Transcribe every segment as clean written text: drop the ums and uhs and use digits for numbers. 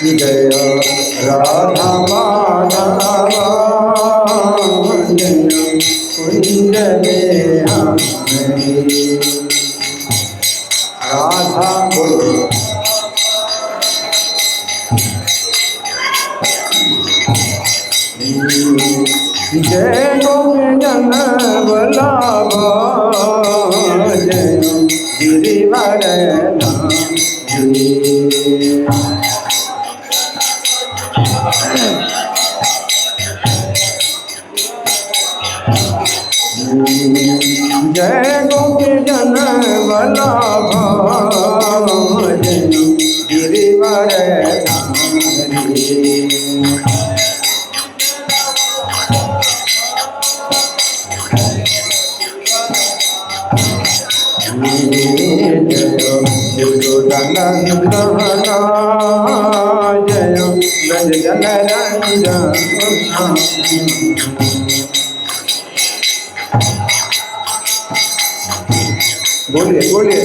जय राधा माधव जय कुंज बिहारी राधा बोलो जय गोविंदन वल्लभ जय गिरिवर जय गोविंदन वल्लभ जय गिरिवर जय जन रंजन बोलिए बोलिए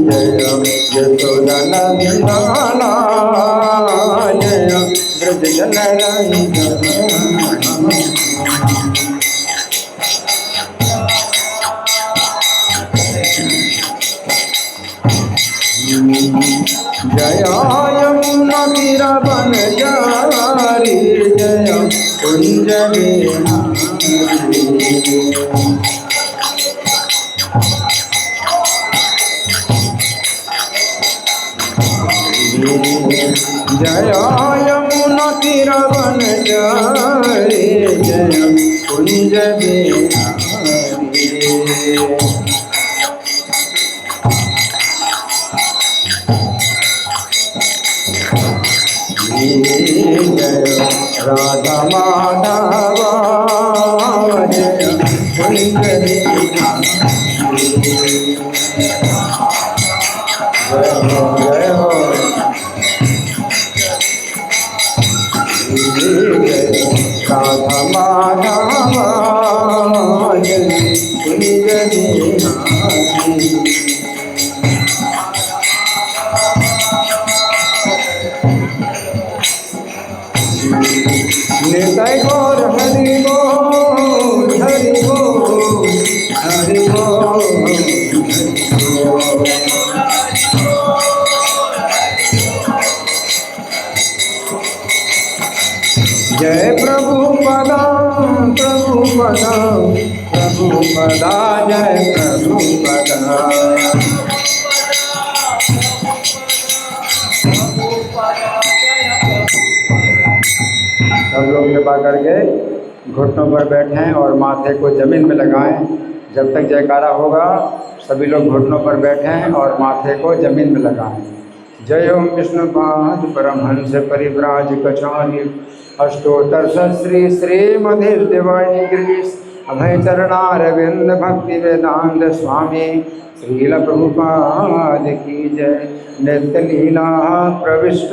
जय यशोदानंदन जय ब्रज जन रंजन जय यमुना तीरा बन जारी जय कुंज बिहारी जय यमुना तीरा बन जारी जय कुंज बिहारी जय राधा माधव जय कुंज बिहारी जय हो राधा माधव जय कुंज बिहारी निताय गौर हरि बोल हरि बोल हरि बोल जय प्रभुपदा प्रभुपदा प्रभुपदा जय प्रभुपदा सब लोग कृपा करके घुटनों पर बैठें और माथे को जमीन में लगाएं। जब तक जयकारा होगा सभी लोग घुटनों पर बैठें और माथे को जमीन में लगाएं। जय ओम विष्णुपाद परमहंस परिव्राजकाचार्य अष्टोत्तर श्री श्रीमधुर देवानी गिरीश अभय चरणारविंद भक्ति वेदांत स्वामी श्रील प्रभुपाद की जय। नित्य लीला प्रविष्ट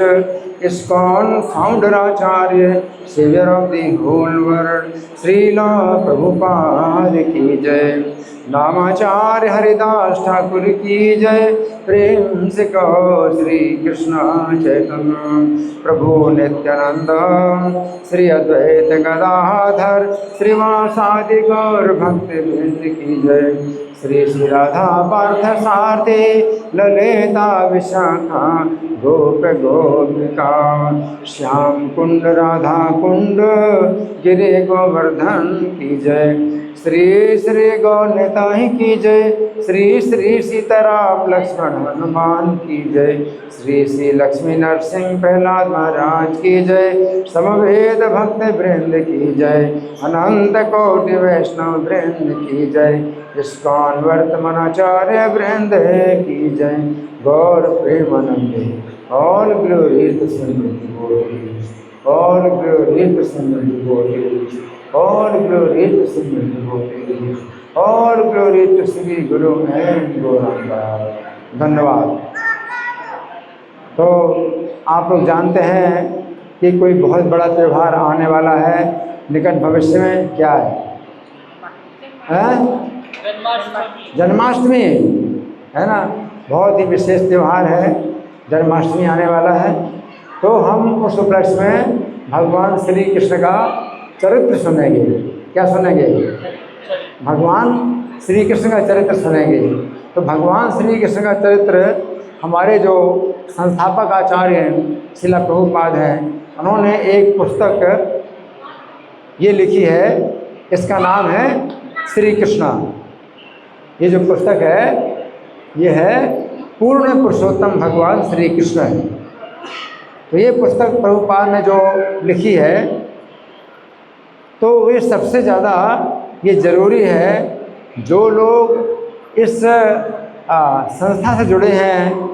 ISKCON founder acharya saviour of the whole world Srila Prabhupada की जय। नामाचार्य हरिदास ठाकुर की जय। प्रेम से कहो श्री कृष्ण चैतन्य प्रभु नित्यानंद श्री अद्वैत गदाधर श्रीवासादि गौर भक्त वृंद की जय। श्री श्री राधा पार्थ सारथी ललिता विशाखा गोप गोपिका श्याम कुंड राधा कुंड गिरि गोवर्धन की जय। श्री श्री गौनिताई की जय। श्री श्री सीताराम लक्ष्मण हनुमान की जय। श्री श्री लक्ष्मी नरसिंह प्रहलाद महाराज की जय। समवेद भक्त वृंद की जय। अनंत कोटि वैष्णव वृंद की जय। इस्कॉन वर्तमानाचार्य वृंद की जय। गौर प्रेमानंदे all glory to Simran all glory to Simran all glory to Simran all glory to Shri Guru and Gaurang. धन्यवाद। तो आप लोग जानते हैं कि कोई बहुत बड़ा त्यौहार आने वाला है निकट भविष्य में। क्या है? जन्माष्टमी है ना। बहुत ही विशेष त्यौहार है जन्माष्टमी आने वाला है, तो हम उस उपलक्ष्य में भगवान श्री कृष्ण का चरित्र सुनेंगे। क्या सुनेंगे? भगवान श्री कृष्ण का चरित्र सुनेंगे। तो भगवान श्री कृष्ण का चरित्र हमारे जो संस्थापक आचार्य हैं श्रील प्रभुपाद हैं, उन्होंने एक पुस्तक ये लिखी है, इसका नाम है श्री कृष्णा। ये जो पुस्तक है ये है पूर्ण पुरुषोत्तम भगवान श्री कृष्ण है। तो ये पुस्तक प्रभुपाद ने जो लिखी है, तो ये सबसे ज़्यादा ये ज़रूरी है जो लोग इस संस्था से जुड़े हैं,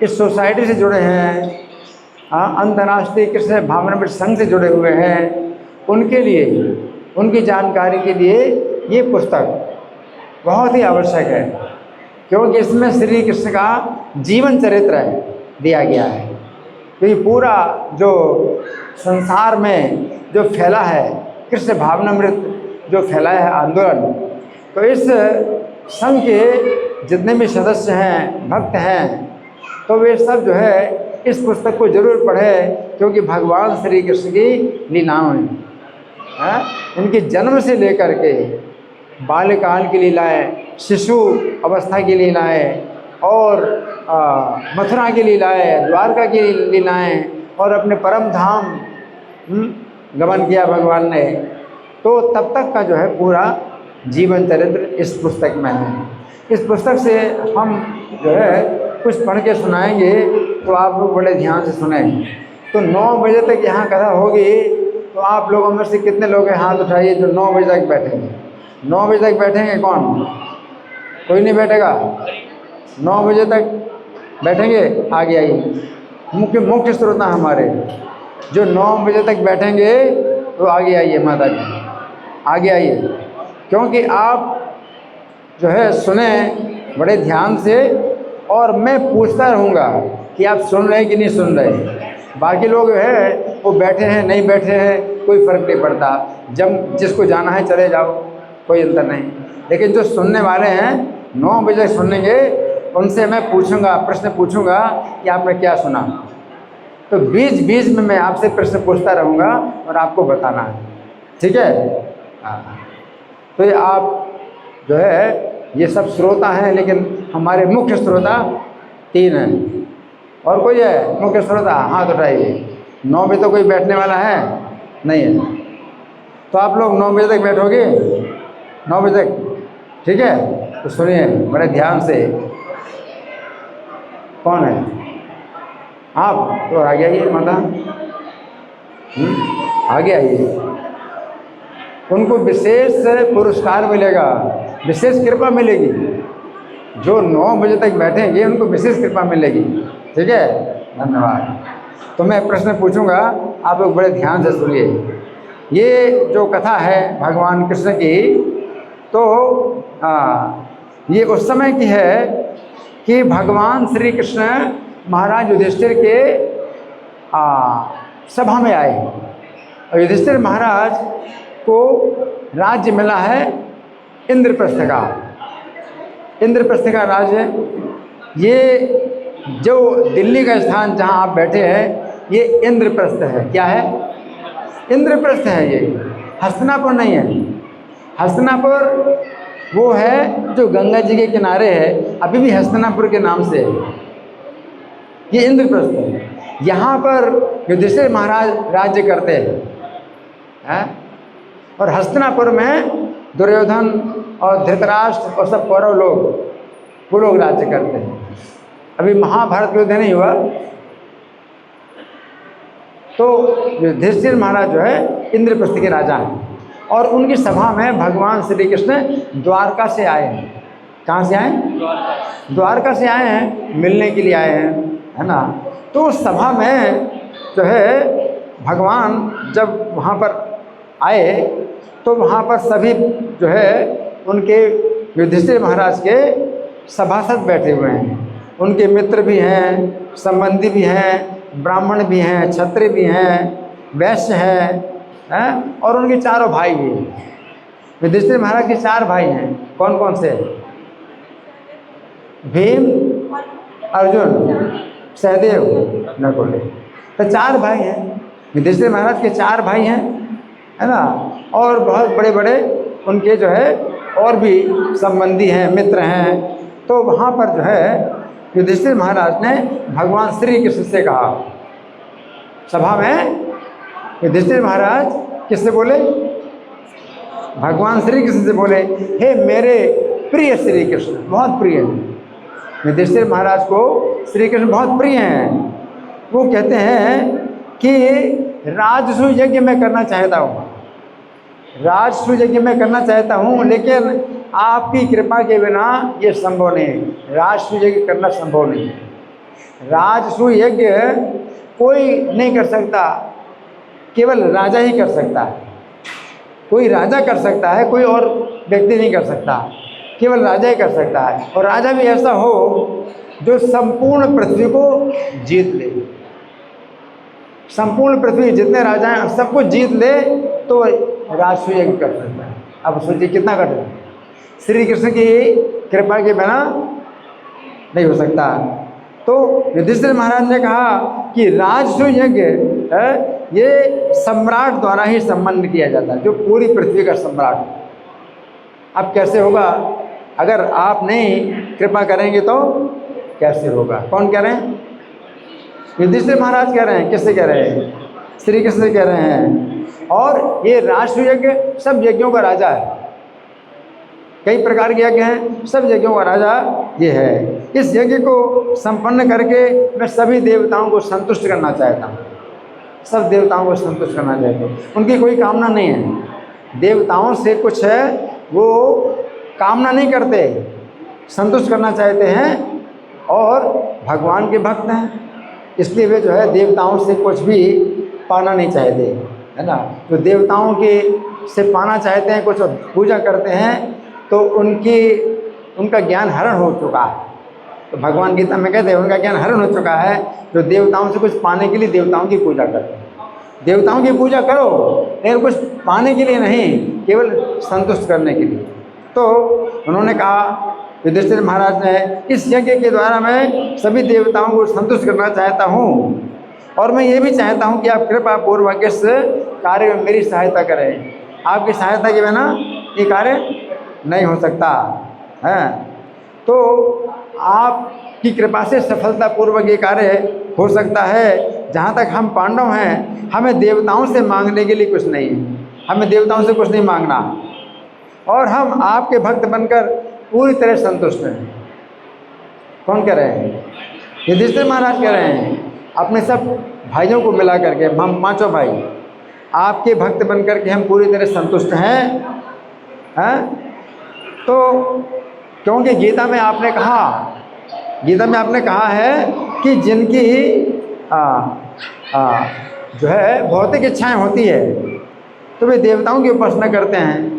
इस सोसाइटी से जुड़े हैं, अंतर्राष्ट्रीय कृष्ण भावनामृत संघ से जुड़े हुए हैं, उनके लिए, उनकी जानकारी के लिए ये पुस्तक बहुत ही आवश्यक है, क्योंकि इसमें श्री कृष्ण का जीवन चरित्र दिया गया है। तो ये पूरा जो संसार में जो फैला है कृष्ण भावनामृत जो फैला है आंदोलन, तो इस संघ के जितने भी सदस्य हैं, भक्त हैं, तो वे सब जो है इस पुस्तक को जरूर पढ़ें, क्योंकि भगवान श्री कृष्ण की लीलाएं हैं, इनके जन्म से लेकर के बाल्यकाल की लीलाएं, शिशु अवस्था की लीलाएं, और मथुरा की लीलाएं, द्वारका की लीलाएं, और अपने परम धाम गमन किया भगवान ने। तो तब तक का जो है पूरा जीवन चरित्र इस पुस्तक में है। इस पुस्तक से हम जो है कुछ पढ़ के सुनाएंगे, तो आप लोग बड़े ध्यान से सुने। तो 9 बजे तक यहाँ कथा होगी, तो आप लोगों में से कितने लोग हैं हाथ उठाइए जो 9 बजे तक बैठेंगे। 9 बजे तक बैठेंगे कौन? कोई नहीं बैठेगा? 9 बजे तक बैठेंगे? आगे आइए। मुख्य श्रोता हमारे जो 9 बजे तक बैठेंगे तो आगे आइए, माता जी आगे आइए, क्योंकि आप जो है सुने बड़े ध्यान से, और मैं पूछता रहूँगा कि आप सुन रहे हैं कि नहीं सुन रहे। बाकी लोग है वो बैठे हैं नहीं बैठे हैं कोई फ़र्क नहीं पड़ता, जब जिसको जाना है चले जाओ, कोई अंतर नहीं। लेकिन जो सुनने वाले हैं 9 बजे सुनेंगे, उनसे मैं पूछूंगा, प्रश्न पूछूंगा कि आपने क्या सुना। तो बीच बीच में मैं आपसे प्रश्न पूछता रहूँगा और आपको बताना है, ठीक है? हाँ, तो ये आप जो है ये सब श्रोता हैं, लेकिन हमारे मुख्य श्रोता 3 हैं। और कोई है मुख्य श्रोता? हाथ उठाइए। 9 बजे तो कोई बैठने वाला है नहीं है, तो आप लोग 9 बजे तक बैठोगे? 9 बजे तक, ठीक है? तो सुनिए बड़े ध्यान से। कौन है? आप तो आगे आइए माता, आगे आइए। उनको विशेष पुरस्कार मिलेगा, विशेष कृपा मिलेगी। जो 9 बजे तक बैठेंगे उनको विशेष कृपा मिलेगी, ठीक है? धन्यवाद। तो मैं प्रश्न पूछूंगा, आप लोग बड़े ध्यान से सुनिए। ये जो कथा है भगवान कृष्ण की, तो ये उस समय की है कि भगवान श्री कृष्ण महाराज युधिष्ठिर के सभा में आए, और युधिष्ठिर महाराज को राज्य मिला है इंद्रप्रस्थ का। इंद्रप्रस्थ का राज्य, ये जो दिल्ली का स्थान जहाँ आप बैठे हैं ये इंद्रप्रस्थ है। क्या है? इंद्रप्रस्थ है। ये हस्तिनापुर नहीं है। हस्तिनापुर वो है जो गंगा जी के किनारे है, अभी भी हस्तिनापुर के नाम से है। ये इंद्रप्रस्थ है। यहाँ पर युधिष्ठिर महाराज राज्य करते हैं, और हस्तिनापुर में दुर्योधन और धृतराष्ट्र और सब कौरव लोग, वो लोग राज्य करते हैं। अभी महाभारत युद्ध नहीं हुआ, तो युधिष्ठिर महाराज जो है इंद्रप्रस्थ के राजा हैं, और उनकी सभा में भगवान श्री कृष्ण द्वारका से आए हैं। कहाँ से आए? द्वारका से आए हैं, मिलने के लिए आए हैं, है ना? तो उस सभा में जो है भगवान जब वहाँ पर आए, तो वहाँ पर सभी जो है उनके युधिष्ठिर महाराज के सभासद बैठे हुए हैं। उनके मित्र भी हैं, संबंधी भी हैं, ब्राह्मण भी हैं, क्षत्रिय भी हैं, वैश्य हैं, और उनके 4 भाई भी हैं। युधिष्ठिर महाराज के 4 भाई हैं। कौन कौन से? भीम, अर्जुन, सहदेव, नकुल। तो 4 भाई हैं, युधिष्ठिर महाराज के 4 भाई हैं, है ना। और बहुत बड़े बड़े उनके जो है और भी संबंधी हैं, मित्र हैं। तो वहाँ पर जो है युधिष्ठिर महाराज ने भगवान श्री कृष्ण से कहा, सभा में युधिष्ठिर महाराज किससे बोले? भगवान श्री कृष्ण से बोले, हे मेरे प्रिय श्री कृष्ण, बहुत प्रिय हैं। युधिष्ठिर महाराज को श्री कृष्ण बहुत प्रिय हैं। वो कहते हैं कि राजसूय यज्ञ मैं करना चाहता हूँ, राजसूय यज्ञ मैं करना चाहता हूँ, लेकिन आपकी कृपा के बिना ये संभव नहीं है। राजसूय यज्ञ करना संभव नहीं है। राजसूय यज्ञ कोई नहीं कर सकता, केवल राजा ही कर सकता है। कोई राजा कर सकता है, कोई और व्यक्ति नहीं कर सकता, केवल राजा ही कर सकता है। और राजा भी ऐसा हो जो संपूर्ण पृथ्वी को जीत ले, संपूर्ण पृथ्वी जितने राजा हैं सबको जीत ले तो राजसूय यज्ञ कर सकता है। अब सोचिए कितना कठिन है। श्री कृष्ण की कृपा के बिना नहीं हो सकता। तो युधिष्ठिर महाराज ने कहा कि राजसूय यज्ञ है ये सम्राट द्वारा ही संपन्न किया जाता है, जो पूरी पृथ्वी का सम्राट। अब कैसे होगा? अगर आप नहीं कृपा करेंगे तो कैसे होगा? कौन कह रहे हैं? युधिष्ठिर महाराज कह रहे हैं। किससे कह रहे हैं? श्री कृष्ण से कह रहे हैं। और ये राजसूय यज्ञ सब यज्ञों का राजा है। कई प्रकार के यज्ञ हैं, सब यज्ञों का राजा ये है। इस यज्ञ को संपन्न करके मैं सभी देवताओं को संतुष्ट करना चाहता हूँ, सब देवताओं को संतुष्ट करना चाहता हूँ। उनकी कोई कामना नहीं है, देवताओं से कुछ है वो कामना नहीं करते, संतुष्ट करना चाहते हैं और भगवान के भक्त हैं, इसलिए वे जो है देवताओं से कुछ भी पाना नहीं चाहते, है ना। जो देवताओं के से पाना चाहते हैं, कुछ पूजा करते हैं, तो उनका ज्ञान हरण हो चुका है। तो भगवान गीता में कहते हैं उनका ज्ञान हरण हो चुका है। जो देवताओं से कुछ पाने के लिए देवताओं की पूजा करते हैं। देवताओं की पूजा करो लेकिन कुछ पाने के लिए नहीं, केवल संतुष्ट करने के लिए। तो उन्होंने कहा, युधिष्ठिर महाराज ने, इस यज्ञ के द्वारा मैं सभी देवताओं को संतुष्ट करना चाहता हूँ और मैं ये भी चाहता हूँ कि आप कृपा पूर्वक इस कार्य में मेरी सहायता करें। आपकी सहायता के बिना ये कार्य नहीं हो सकता है। तो आपकी कृपा से सफलतापूर्वक ये कार्य हो सकता है। जहाँ तक हम पांडव हैं, हमें देवताओं से मांगने के लिए कुछ नहीं है, हमें देवताओं से कुछ नहीं मांगना, और हम आपके भक्त बनकर पूरी तरह संतुष्ट हैं। कौन कह रहे हैं? युधिष्ठिर महाराज कह रहे हैं अपने सब भाइयों को मिला करके, हम 5 भाई आपके भक्त बनकर के हम पूरी तरह संतुष्ट हैं। तो क्योंकि गीता में आपने कहा है कि जिनकी जो है भौतिक इच्छाएं होती है तो वे देवताओं की उपासना करते हैं,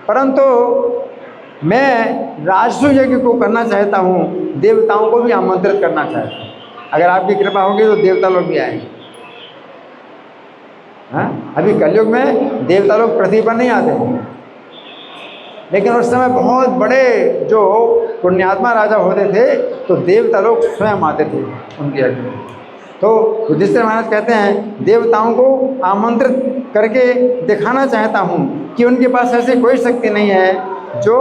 परंतु मैं राजसूय यज्ञ को करना चाहता हूँ, देवताओं को भी आमंत्रित करना चाहता हूँ। अगर आपकी कृपा होगी तो देवता लोग भी आएंगे। अभी कलयुग में देवता लोग पृथ्वी पर नहीं आते हैं, लेकिन उस समय बहुत बड़े जो पुण्यात्मा राजा होते थे तो देवता लोग स्वयं आते थे उनके यज्ञ में। तो युधिष्ठिर महाराज कहते हैं देवताओं को आमंत्रित करके दिखाना चाहता हूँ कि उनके पास ऐसी कोई शक्ति नहीं है जो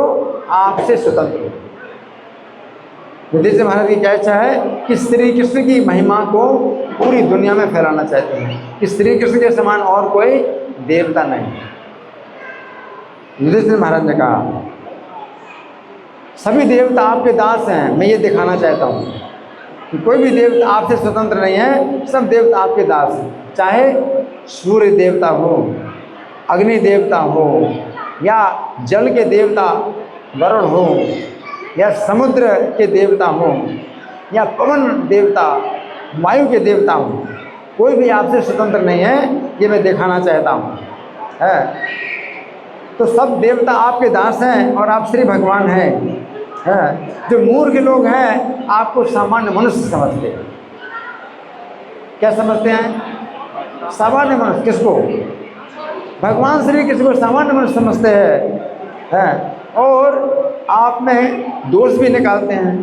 आपसे स्वतंत्र हो। युधिष्ठिर महाराज की क्या इच्छा है कि श्री कृष्ण की महिमा को पूरी दुनिया में फैलाना चाहते हैं कि श्री कृष्ण के समान और कोई देवता नहीं। युधिष्ठिर महाराज ने कहा सभी देवता आपके दास हैं, मैं ये दिखाना चाहता हूँ कि कोई भी देवता आपसे स्वतंत्र नहीं है, सब देवता आपके दास हैं। चाहे सूर्य देवता हो, अग्नि देवता हो, या जल के देवता वरुण हो, या समुद्र के देवता हो, या पवन देवता, वायु के देवता हो, कोई भी आपसे स्वतंत्र नहीं है, ये मैं दिखाना चाहता हूँ। है तो सब देवता आपके दास हैं और आप श्री भगवान हैं। जो मूर्ख लोग हैं आपको सामान्य मनुष्य समझते हैं। क्या समझते हैं? सामान्य मनुष्य। किसको? भगवान श्री कृष्ण को सामान्य मनुष्य समझते हैं और आप में दोष भी निकालते हैं।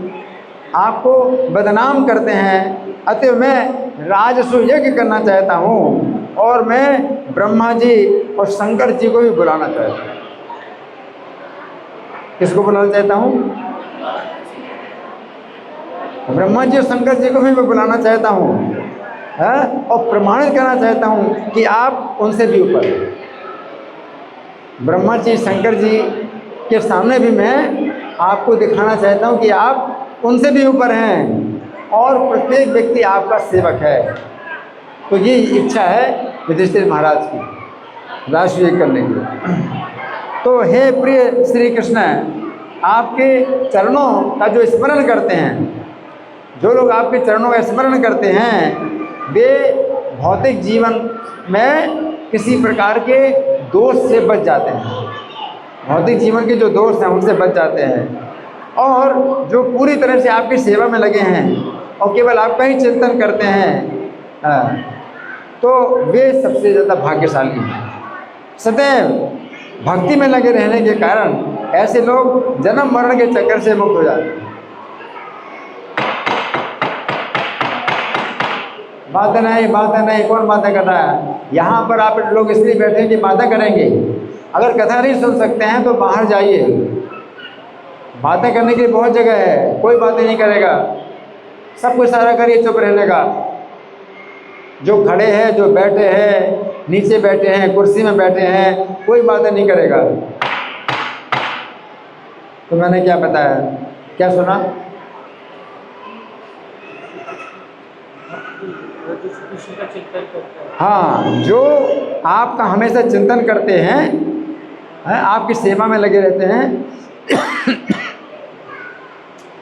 आपको बदनाम करते हैं। अतः मैं राजसूय यज्ञ करना चाहता हूँ और मैं ब्रह्मा जी और शंकर जी को भी बुलाना चाहता हूँ। किसको बुलाना चाहता हूँ? ब्रह्मा जी और शंकर जी को भी मैं बुलाना चाहता हूँ, है, और प्रमाणित करना चाहता हूँ कि आप उनसे भी ऊपर हैं। ब्रह्मा जी शंकर जी के सामने भी मैं आपको दिखाना चाहता हूँ कि आप उनसे भी ऊपर हैं और प्रत्येक व्यक्ति आपका सेवक है। तो ये इच्छा है युधिष्ठिर महाराज की राजसूय करने की। तो हे प्रिय श्री कृष्ण, आपके चरणों का जो स्मरण करते हैं, जो लोग आपके चरणों का स्मरण करते हैं, वे भौतिक जीवन में किसी प्रकार के दोष से बच जाते हैं। भौतिक जीवन के जो दोष हैं उनसे बच जाते हैं, और जो पूरी तरह से आपकी सेवा में लगे हैं और केवल आपका ही चिंतन करते हैं, तो वे सबसे ज़्यादा भाग्यशाली हैं। सदैव भक्ति में लगे रहने के कारण ऐसे लोग जन्म मरण के चक्कर से मुक्त हो जाते हैं। बातें नहीं, कौन बातें कर रहा है? यहाँ पर आप लोग इसलिए बैठे हैं कि बातें करेंगे। अगर कथा नहीं सुन सकते हैं तो बाहर जाइए, बातें करने की बहुत जगह है, कोई बातें नहीं करेगा। सबको इशारा करिए चुप रहने का। जो खड़े हैं, जो बैठे हैं, नीचे बैठे हैं, कुर्सी में बैठे हैं, कोई बातें नहीं करेगा। तो मैंने क्या बताया, क्या सुना? हाँ, जो आपका हमेशा चिंतन करते हैं, आपकी सेवा में लगे रहते हैं,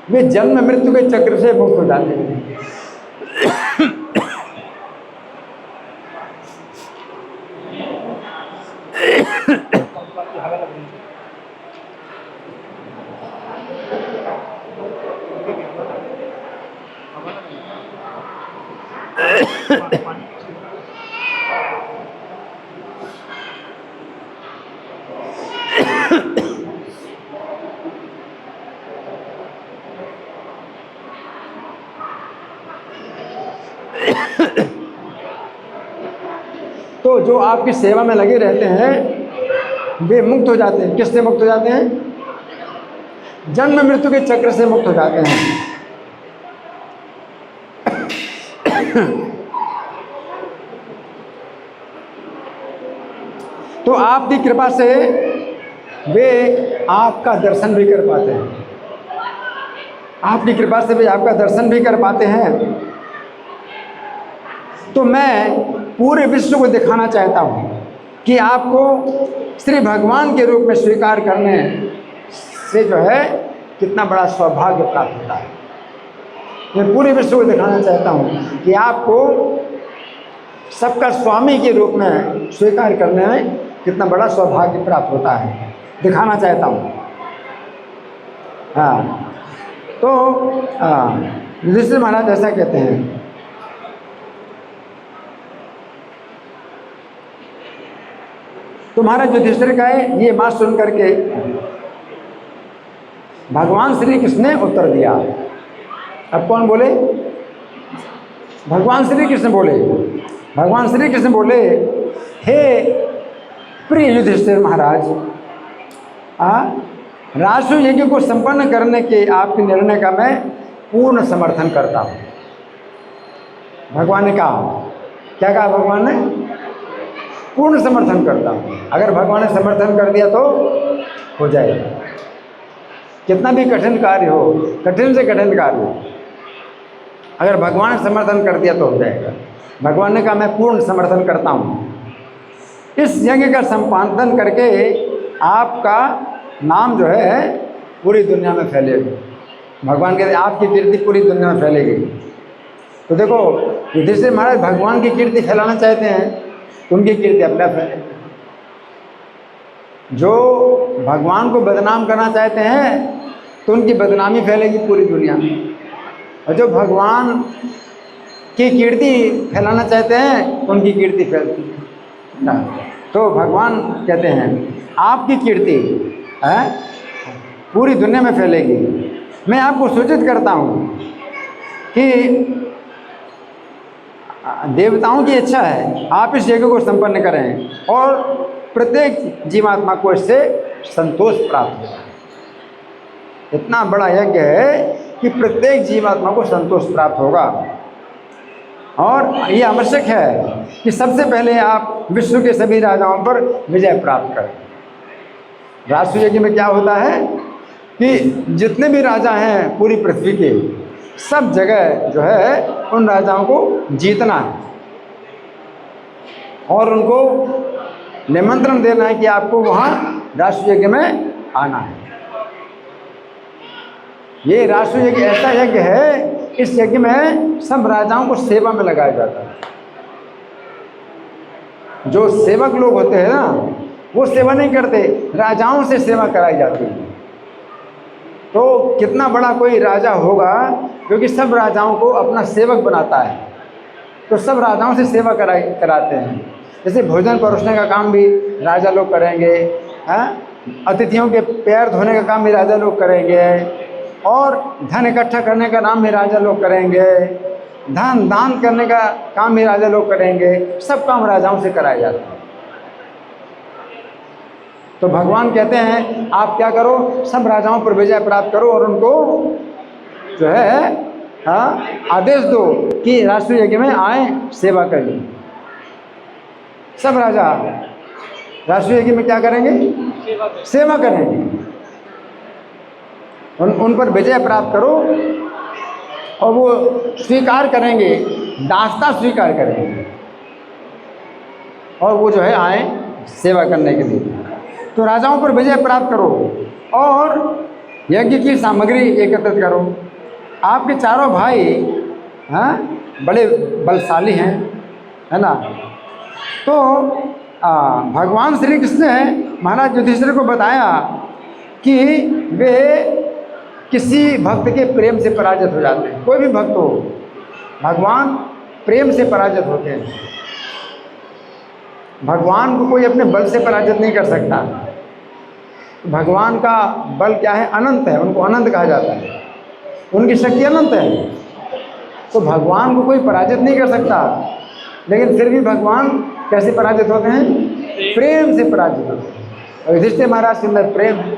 वे जन्म मृत्यु के चक्र से मुक्त हो जाते हैं। तो जो आपकी सेवा में लगे रहते हैं वे मुक्त हो जाते हैं। किससे मुक्त हो जाते हैं? जन्म मृत्यु के चक्र से मुक्त हो जाते हैं। तो आपकी कृपा से वे आपका दर्शन भी कर पाते हैं। आपकी कृपा से वे आपका दर्शन भी कर पाते हैं। तो मैं पूरे विश्व को दिखाना चाहता हूँ कि आपको श्री भगवान के रूप में स्वीकार करने से जो है कितना बड़ा सौभाग्य प्राप्त होता है। मैं पूरे विश्व को दिखाना चाहता हूँ कि आपको सबका स्वामी के रूप में स्वीकार करने में कितना बड़ा सौभाग्य प्राप्त होता है, दिखाना चाहता हूँ। हाँ, तो युधिष्ठिर महाराज ऐसा कहते हैं। तुम्हारा युधिष्ठिर का है ये बात सुन करके भगवान श्री कृष्ण ने उत्तर दिया। अब कौन बोले? भगवान श्री कृष्ण बोले। भगवान श्री कृष्ण बोले, हे प्रिय युधिष्ठिर महाराज, राजसूय यज्ञ को संपन्न करने के आपके निर्णय का मैं पूर्ण समर्थन करता हूँ। भगवान ने कहा, क्या कहा भगवान ने? पूर्ण समर्थन करता हूँ। अगर भगवान ने समर्थन कर दिया तो हो जाएगा। कितना भी कठिन कार्य हो, कठिन से कठिन कार्य हो, अगर भगवान ने समर्थन कर दिया तो हो जाएगा। भगवान ने कहा मैं पूर्ण समर्थन करता हूँ। इस यज्ञ का संपादन करके आपका नाम जो है पूरी दुनिया में फैलेगा। भगवान कहते आपकी कीर्ति पूरी दुनिया में फैलेगी। तो देखो, युधिष्ठिर महाराज भगवान की कीर्ति फैलाना चाहते हैं, उनकी कीर्ति अपने आप फैलेगी। जो भगवान को बदनाम करना चाहते हैं तो उनकी बदनामी फैलेगी पूरी दुनिया में, और जो भगवान की कीर्ति फैलाना चाहते हैं उनकी कीर्ति फैलती है। तो भगवान कहते हैं आपकी कीर्ति पूरी दुनिया में फैलेगी। मैं आपको सूचित करता हूँ कि देवताओं की इच्छा है आप इस यज्ञ को संपन्न करें और प्रत्येक जीवात्मा को इससे संतोष प्राप्त होगा। इतना बड़ा यज्ञ है कि प्रत्येक जीवात्मा को संतोष प्राप्त होगा और ये आवश्यक है कि सबसे पहले आप विश्व के सभी राजाओं पर विजय प्राप्त करें। राष्ट्र यज्ञ में क्या होता है कि जितने भी राजा हैं पूरी पृथ्वी के, सब जगह जो है उन राजाओं को जीतना है और उनको निमंत्रण देना है कि आपको वहाँ राष्ट्र यज्ञ में आना है। ये राष्ट्र यज्ञ ऐसा यज्ञ है, इस यज्ञ में सब राजाओं को सेवा में लगाया जाता है। जो सेवक लोग होते हैं ना, वो सेवा नहीं करते, राजाओं से सेवा कराई जाती है। तो कितना बड़ा कोई राजा होगा, क्योंकि सब राजाओं को अपना सेवक बनाता है, तो सब राजाओं से सेवा कराते हैं। जैसे भोजन परोसने का काम भी राजा लोग करेंगे, अतिथियों के पैर धोने का काम भी राजा लोग करेंगे, और धन इकट्ठा करने का काम भी राजा लोग करेंगे, धन दान करने का काम भी राजा लोग करेंगे। सब काम राजाओं से कराए जाते हैं। तो भगवान कहते हैं आप क्या करो, सब राजाओं पर विजय प्राप्त करो और उनको जो है आदेश दो कि राष्ट्रीय यज्ञ में आए, सेवा करें। सब राजा राष्ट्रीय यज्ञ में क्या करेंगे? सेवा करेंगे। उन पर विजय प्राप्त करो और वो स्वीकार करेंगे, दासता स्वीकार करेंगे और वो जो है आए सेवा करने के लिए। तो राजाओं पर विजय प्राप्त करो और यज्ञ की सामग्री एकत्रित करो। आपके चारों भाई बड़े बलशाली हैं, है ना। तो भगवान श्री कृष्ण ने महाराज युधिष्ठिर को बताया कि वे किसी भक्त के प्रेम से पराजित हो जाते हैं। कोई भी भक्त हो, भगवान प्रेम से पराजित होते हैं। भगवान को कोई अपने बल से पराजित नहीं कर सकता। भगवान का बल क्या है? अनंत है, उनको अनंत कहा जाता है, उनकी शक्ति अनंत है। तो भगवान को कोई पराजित नहीं कर सकता, लेकिन फिर भी भगवान कैसे पराजित होते हैं? प्रेम से पराजित होते हैं। और युधिष्ठिर महाराज के अंदर प्रेम है,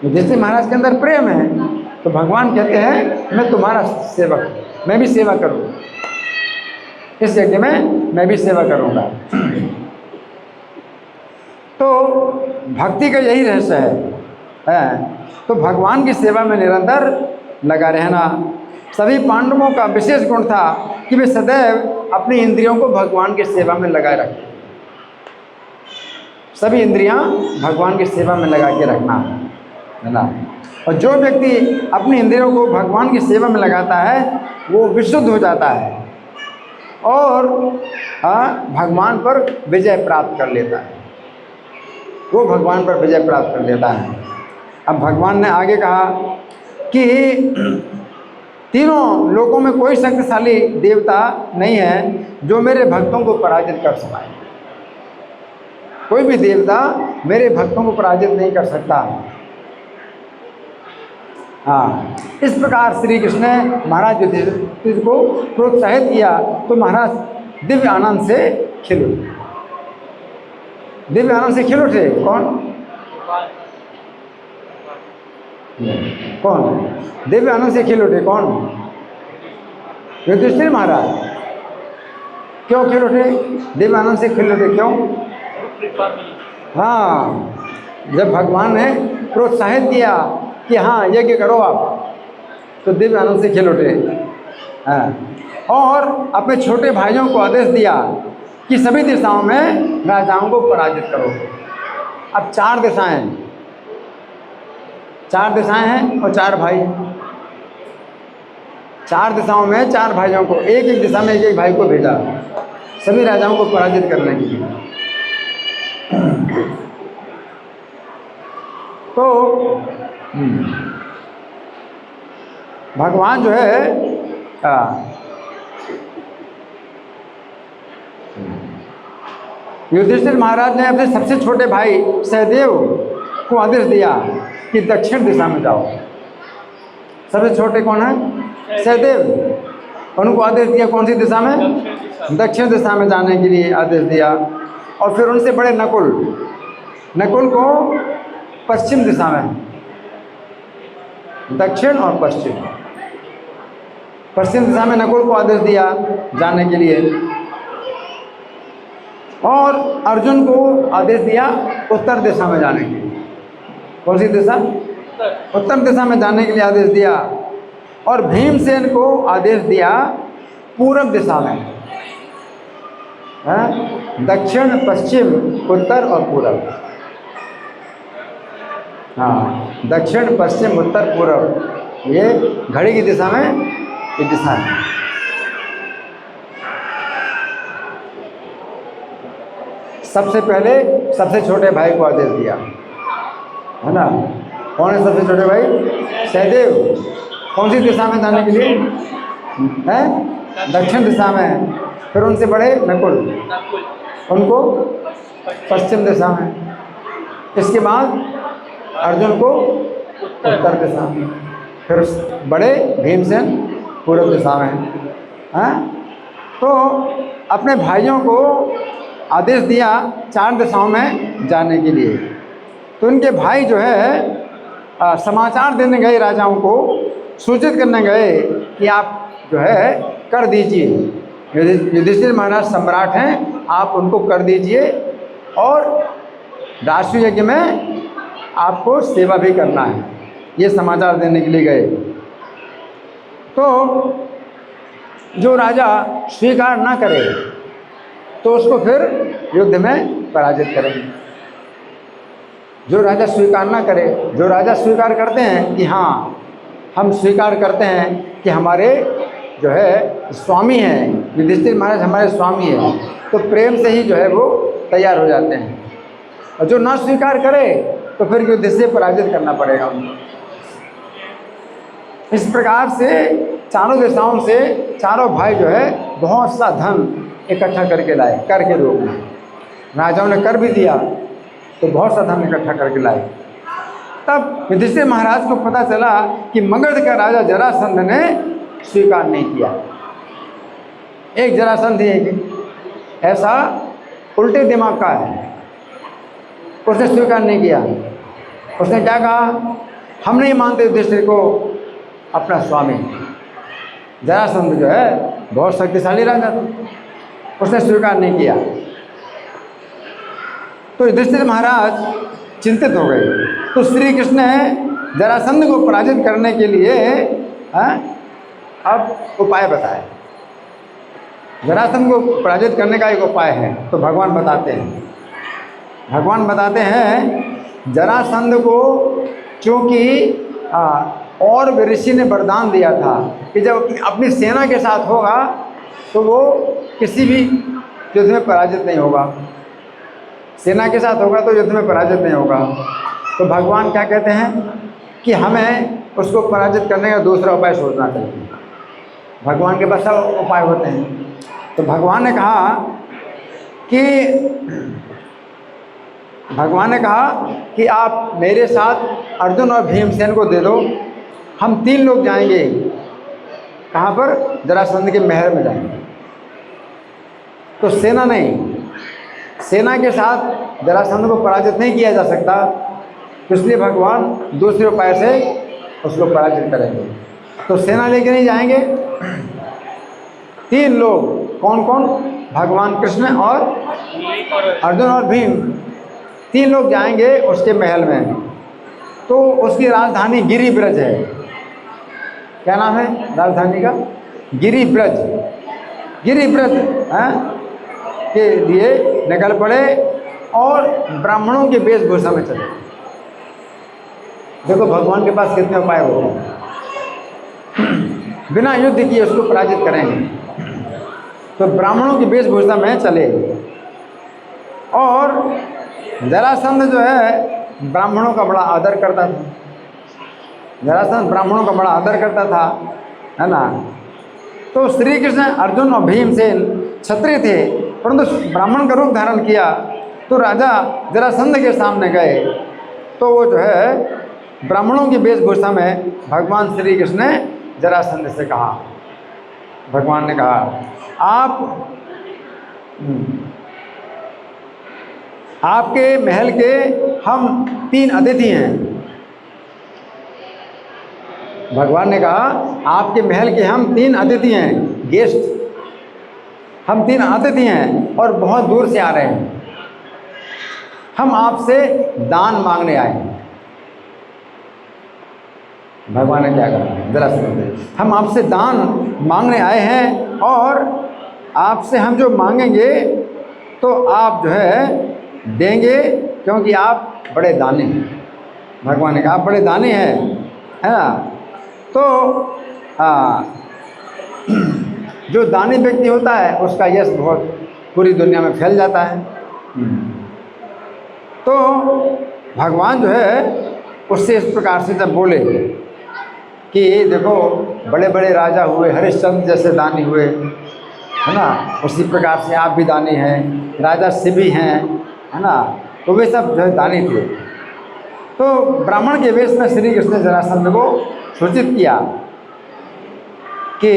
युधिष्ठिर महाराज के अंदर प्रेम है। तो भगवान कहते हैं मैं तुम्हारा सेवक, मैं भी सेवा करूँ, इस यज्ञ में मैं भी सेवा करूँगा। तो भक्ति का यही रहस्य है। तो भगवान की सेवा में निरंतर लगा रहना। सभी पांडवों का विशेष गुण था कि वे सदैव अपनी इंद्रियों को भगवान की सेवा में लगाए रखते। सभी इंद्रियां भगवान की सेवा में लगा के रखना, है ना। और जो व्यक्ति अपनी इंद्रियों को भगवान की सेवा में लगाता है वो विशुद्ध हो जाता है और भगवान पर विजय प्राप्त कर लेता है। वो भगवान पर विजय प्राप्त कर लेता है। अब भगवान ने आगे कहा कि तीनों लोकों में कोई शक्तिशाली देवता नहीं है जो मेरे भक्तों को पराजित कर सके। कोई भी देवता मेरे भक्तों को पराजित नहीं कर सकता। हाँ, इस प्रकार श्री कृष्ण ने महाराज युधिष्ठिर को प्रोत्साहित किया। तो महाराज दिव्य आनंद से खिल उठे। दिव्य आनंद से खिल उठे। कौन दिव्य आनंद से खिल उठे? कौन? युधिष्ठिर महाराज। क्यों खिल उठे? दिव्य आनंद से खिल उठे क्यों? हाँ, जब भगवान ने प्रोत्साहित किया कि हाँ यज्ञ करो आप, तो दिव्य आनंद से खिल उठे। हाँ, और अपने छोटे भाइयों को आदेश दिया कि सभी दिशाओं में राजाओं को पराजित करो। अब चार दिशाएं हैं और चार भाई। चार दिशाओं में चार भाइयों को, एक एक दिशा में एक एक भाई को भेजा सभी राजाओं को पराजित करने के लिए। तो भगवान जो है युधिष्ठिर महाराज ने अपने सबसे छोटे भाई सहदेव को आदेश दिया कि दक्षिण दिशा में जाओ। सबसे छोटे कौन है? सहदेव। उनको आदेश दिया कौन सी दिशा में? दक्षिण दिशा में जाने के लिए आदेश दिया। और फिर उनसे बड़े नकुल, नकुल को पश्चिम दिशा में, दक्षिण और पश्चिम, पश्चिम दिशा में नकुल को आदेश दिया जाने के लिए। और अर्जुन को आदेश दिया उत्तर दिशा में जाने के लिए। कौन सी दिशा? उत्तर दिशा में जाने के लिए आदेश दिया। और भीमसेन को आदेश दिया पूर्व दिशा में, दक्षिण, पश्चिम, उत्तर और पूर्व। हाँ, दक्षिण, पश्चिम, उत्तर, पूर्व, ये घड़ी की दिशा में ये दिशा है। सबसे पहले सबसे छोटे भाई को आदेश दिया, है ना। कौन है सबसे छोटे भाई? सहदेव। कौन सी दिशा में जाने के लिए? है दक्षिण दिशा में। फिर उनसे बड़े नकुल, उनको पश्चिम दिशा में। इसके बाद अर्जुन को उत्तर दिशा में। फिर बड़े भीमसेन पूर्व दिशा में। हैं? तो अपने भाइयों को आदेश दिया 4 दिशाओं में जाने के लिए। तो उनके भाई जो है समाचार देने गए, राजाओं को सूचित करने गए कि आप जो है कर दीजिए, युधिष्ठिर महाराज सम्राट हैं, आप उनको कर दीजिए और राष्ट्रीय यज्ञ में आपको सेवा भी करना है। ये समाचार देने के लिए गए। तो जो राजा स्वीकार ना करे तो उसको फिर युद्ध में पराजित करेंगे। जो राजा स्वीकार ना करे, जो राजा स्वीकार करते हैं कि हाँ हम स्वीकार करते हैं कि हमारे जो है स्वामी हैं, युधिष्ठिर महाराज हमारे स्वामी हैं, तो प्रेम से ही जो है वो तैयार हो जाते हैं। और जो ना स्वीकार करे तो फिर युद्ध से पराजित करना पड़ेगा उनको। इस प्रकार से चारों दिशाओं से चारों भाई जो है बहुत सा धन इकट्ठा करके लाए, कर के रूप में। राजाओं ने कर भी दिया तो बहुत सा धन इकट्ठा करके लाए। तब युधिष्ठिर महाराज को पता चला कि मगध का राजा जरासंध ने स्वीकार नहीं किया। एक जरासंध एक ऐसा उल्टे दिमाग का है, उसने स्वीकार नहीं किया। उसने क्या कहा? हम नहीं मानते युधिष्ठिर को अपना स्वामी। जरासंध जो है बहुत शक्तिशाली राजा था, उसने स्वीकार नहीं किया। तो युधिष्ठिर महाराज चिंतित हो गए। तो श्री कृष्ण ने जरासंध को पराजित करने के लिए अब उपाय बताए। जरासंध को पराजित करने का एक उपाय है, तो भगवान बताते हैं। भगवान बताते हैं जरासंध को, चूँकि और ऋषि ने वरदान दिया था कि जब अपनी सेना के साथ होगा तो वो किसी भी युद्ध में पराजित नहीं होगा। सेना के साथ होगा तो युद्ध में पराजित नहीं होगा। तो भगवान क्या कहते हैं कि हमें उसको पराजित करने का दूसरा उपाय सोचना चाहिए। भगवान के पास सब उपाय होते हैं। तो भगवान ने कहा कि आप मेरे साथ अर्जुन और भीमसेन को दे दो, हम 3 लोग जाएंगे। कहाँ पर? जरासंध के महल में जाएंगे। तो सेना नहीं, सेना के साथ जरासंध को पराजित नहीं किया जा सकता, इसलिए भगवान दूसरे उपाय से उसको पराजित करेंगे। तो सेना लेके नहीं जाएंगे। 3 लोग, कौन कौन? भगवान कृष्ण और अर्जुन और भीम, 3 लोग जाएंगे उसके महल में। तो उसकी राजधानी गिरिब्रज है। क्या नाम है राजधानी का? गिरिब्रज। गिरिब्रज के लिए निकल पड़े और ब्राह्मणों के वेशभूषा में चले। देखो भगवान के पास कितने उपाय होते हैं। बिना युद्ध किए उसको पराजित करेंगे। तो ब्राह्मणों की वेशभूषा में चले। और जरासंध जो है ब्राह्मणों का बड़ा आदर करता था। जरासंध ब्राह्मणों का बड़ा आदर करता था, है ना। तो श्री कृष्ण, अर्जुन और भीमसेन क्षत्रिय थे, परंतु ब्राह्मण का रूप धारण किया। तो राजा जरासंध के सामने गए तो वो जो है ब्राह्मणों की वेशभूषा में भगवान श्री कृष्ण ने जरासंध से कहा, भगवान ने कहा आपके महल के हम 3 अतिथि हैं। भगवान ने कहा आपके महल के हम 3 अतिथि हैं, गेस्ट, हम 3 अतिथि हैं और बहुत दूर से आ रहे हैं। हम आपसे दान मांगने आए हैं। भगवान ने क्या कहा, जरा सुनिए, हम आपसे दान मांगने आए हैं और आपसे हम जो मांगेंगे तो आप जो है देंगे, क्योंकि आप बड़े दानी हैं। भगवान ने कहा आप बड़े दानी हैं, है ना। तो जो दानी व्यक्ति होता है उसका यश बहुत पूरी दुनिया में फैल जाता है। तो भगवान जो है उससे इस प्रकार से जब बोले कि देखो बड़े बड़े राजा हुए, हरिश्चंद्र जैसे दानी हुए, है ना, उसी प्रकार से आप भी दानी हैं, राजा शिव भी हैं, है ना, तो वे सब जो है दानी थे। तो ब्राह्मण के वेश में श्री कृष्ण ने जरासंध को सूचित किया कि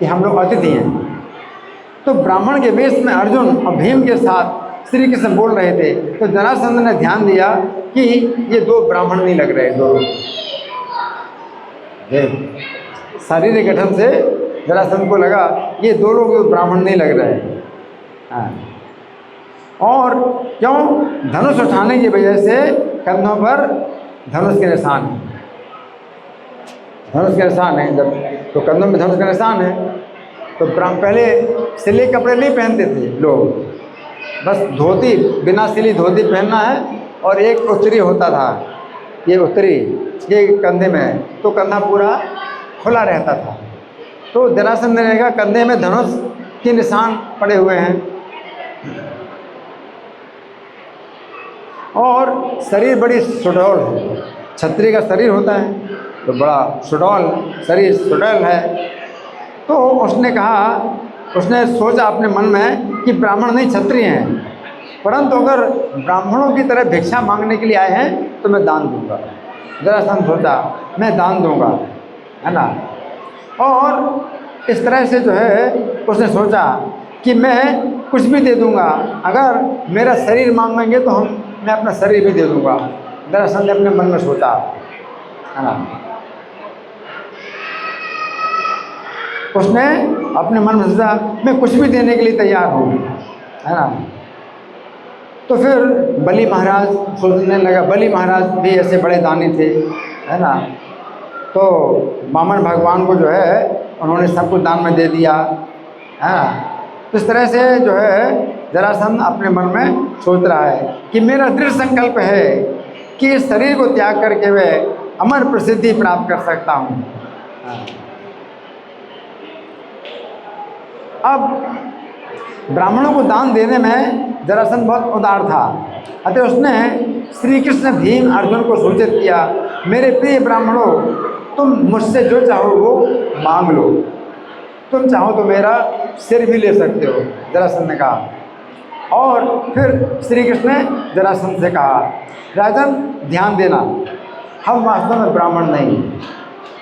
हम लोग अतिथि हैं। तो ब्राह्मण के वेश में अर्जुन और भीम के साथ श्री कृष्ण बोल रहे थे, तो जरासंध ने ध्यान दिया कि ये 2 ब्राह्मण नहीं लग रहे, 2 शारीरिक गठन से जरासंध को लगा ये 2 लोग ब्राह्मण नहीं लग रहे हैं। हाँ। और क्यों, धनुष उठाने की वजह से कंधों पर धनुष के निशान है, धनुष के निशान है, जब तो कंधों में धनुष का निशान है। तो पहले सिले कपड़े नहीं पहनते थे लोग, बस धोती, बिना सिली धोती पहनना है और एक उत्तरी होता था, ये उत्तरी ये कंधे में, तो कंधा पूरा खुला रहता था। तो जरासंध ने देखा कंधे में धनुष के निशान पड़े हुए हैं और शरीर बड़ी सुडौल है, क्षत्रिय का शरीर होता है तो बड़ा सुडौल शरीर, सुडौल है। तो उसने कहा, उसने सोचा अपने मन में कि ब्राह्मण नहीं क्षत्रिय हैं, परंतु अगर ब्राह्मणों की तरह भिक्षा मांगने के लिए आए हैं तो मैं दान दूंगा। जरासंध सोचा मैं दान दूंगा, है ना। और इस तरह से जो है उसने सोचा कि मैं कुछ भी दे दूंगा, अगर मेरा शरीर मांगेंगे तो मैं अपना शरीर भी दे दूंगा। जरासंध ने अपने मन में सोचा, है ना। उसने अपने मन में सोचा मैं कुछ भी देने के लिए तैयार हूँ, है ना। तो फिर बलि महाराज सोचने लगा, बलि महाराज भी ऐसे बड़े दानी थे, है ना। तो वामन भगवान को जो है उन्होंने सब कुछ दान में दे दिया, है ना। तो इस तरह से जो है जरासंध अपने मन में सोच रहा है कि मेरा दृढ़ संकल्प है कि इस शरीर को त्याग करके मैं अमर प्रसिद्धि प्राप्त कर सकता हूँ। अब ब्राह्मणों को दान देने में जरासंध बहुत उदार था, अतः उसने श्री कृष्ण, भीम, अर्जुन को सूचित किया, मेरे प्रिय ब्राह्मणों, तुम मुझसे जो चाहो वो मांग लो, तुम चाहो तो मेरा सिर भी ले सकते हो, जरासंध ने कहा। और फिर श्री कृष्ण ने जरासंध से कहा, राजन ध्यान देना, हम वास्तव में ब्राह्मण नहीं हैं।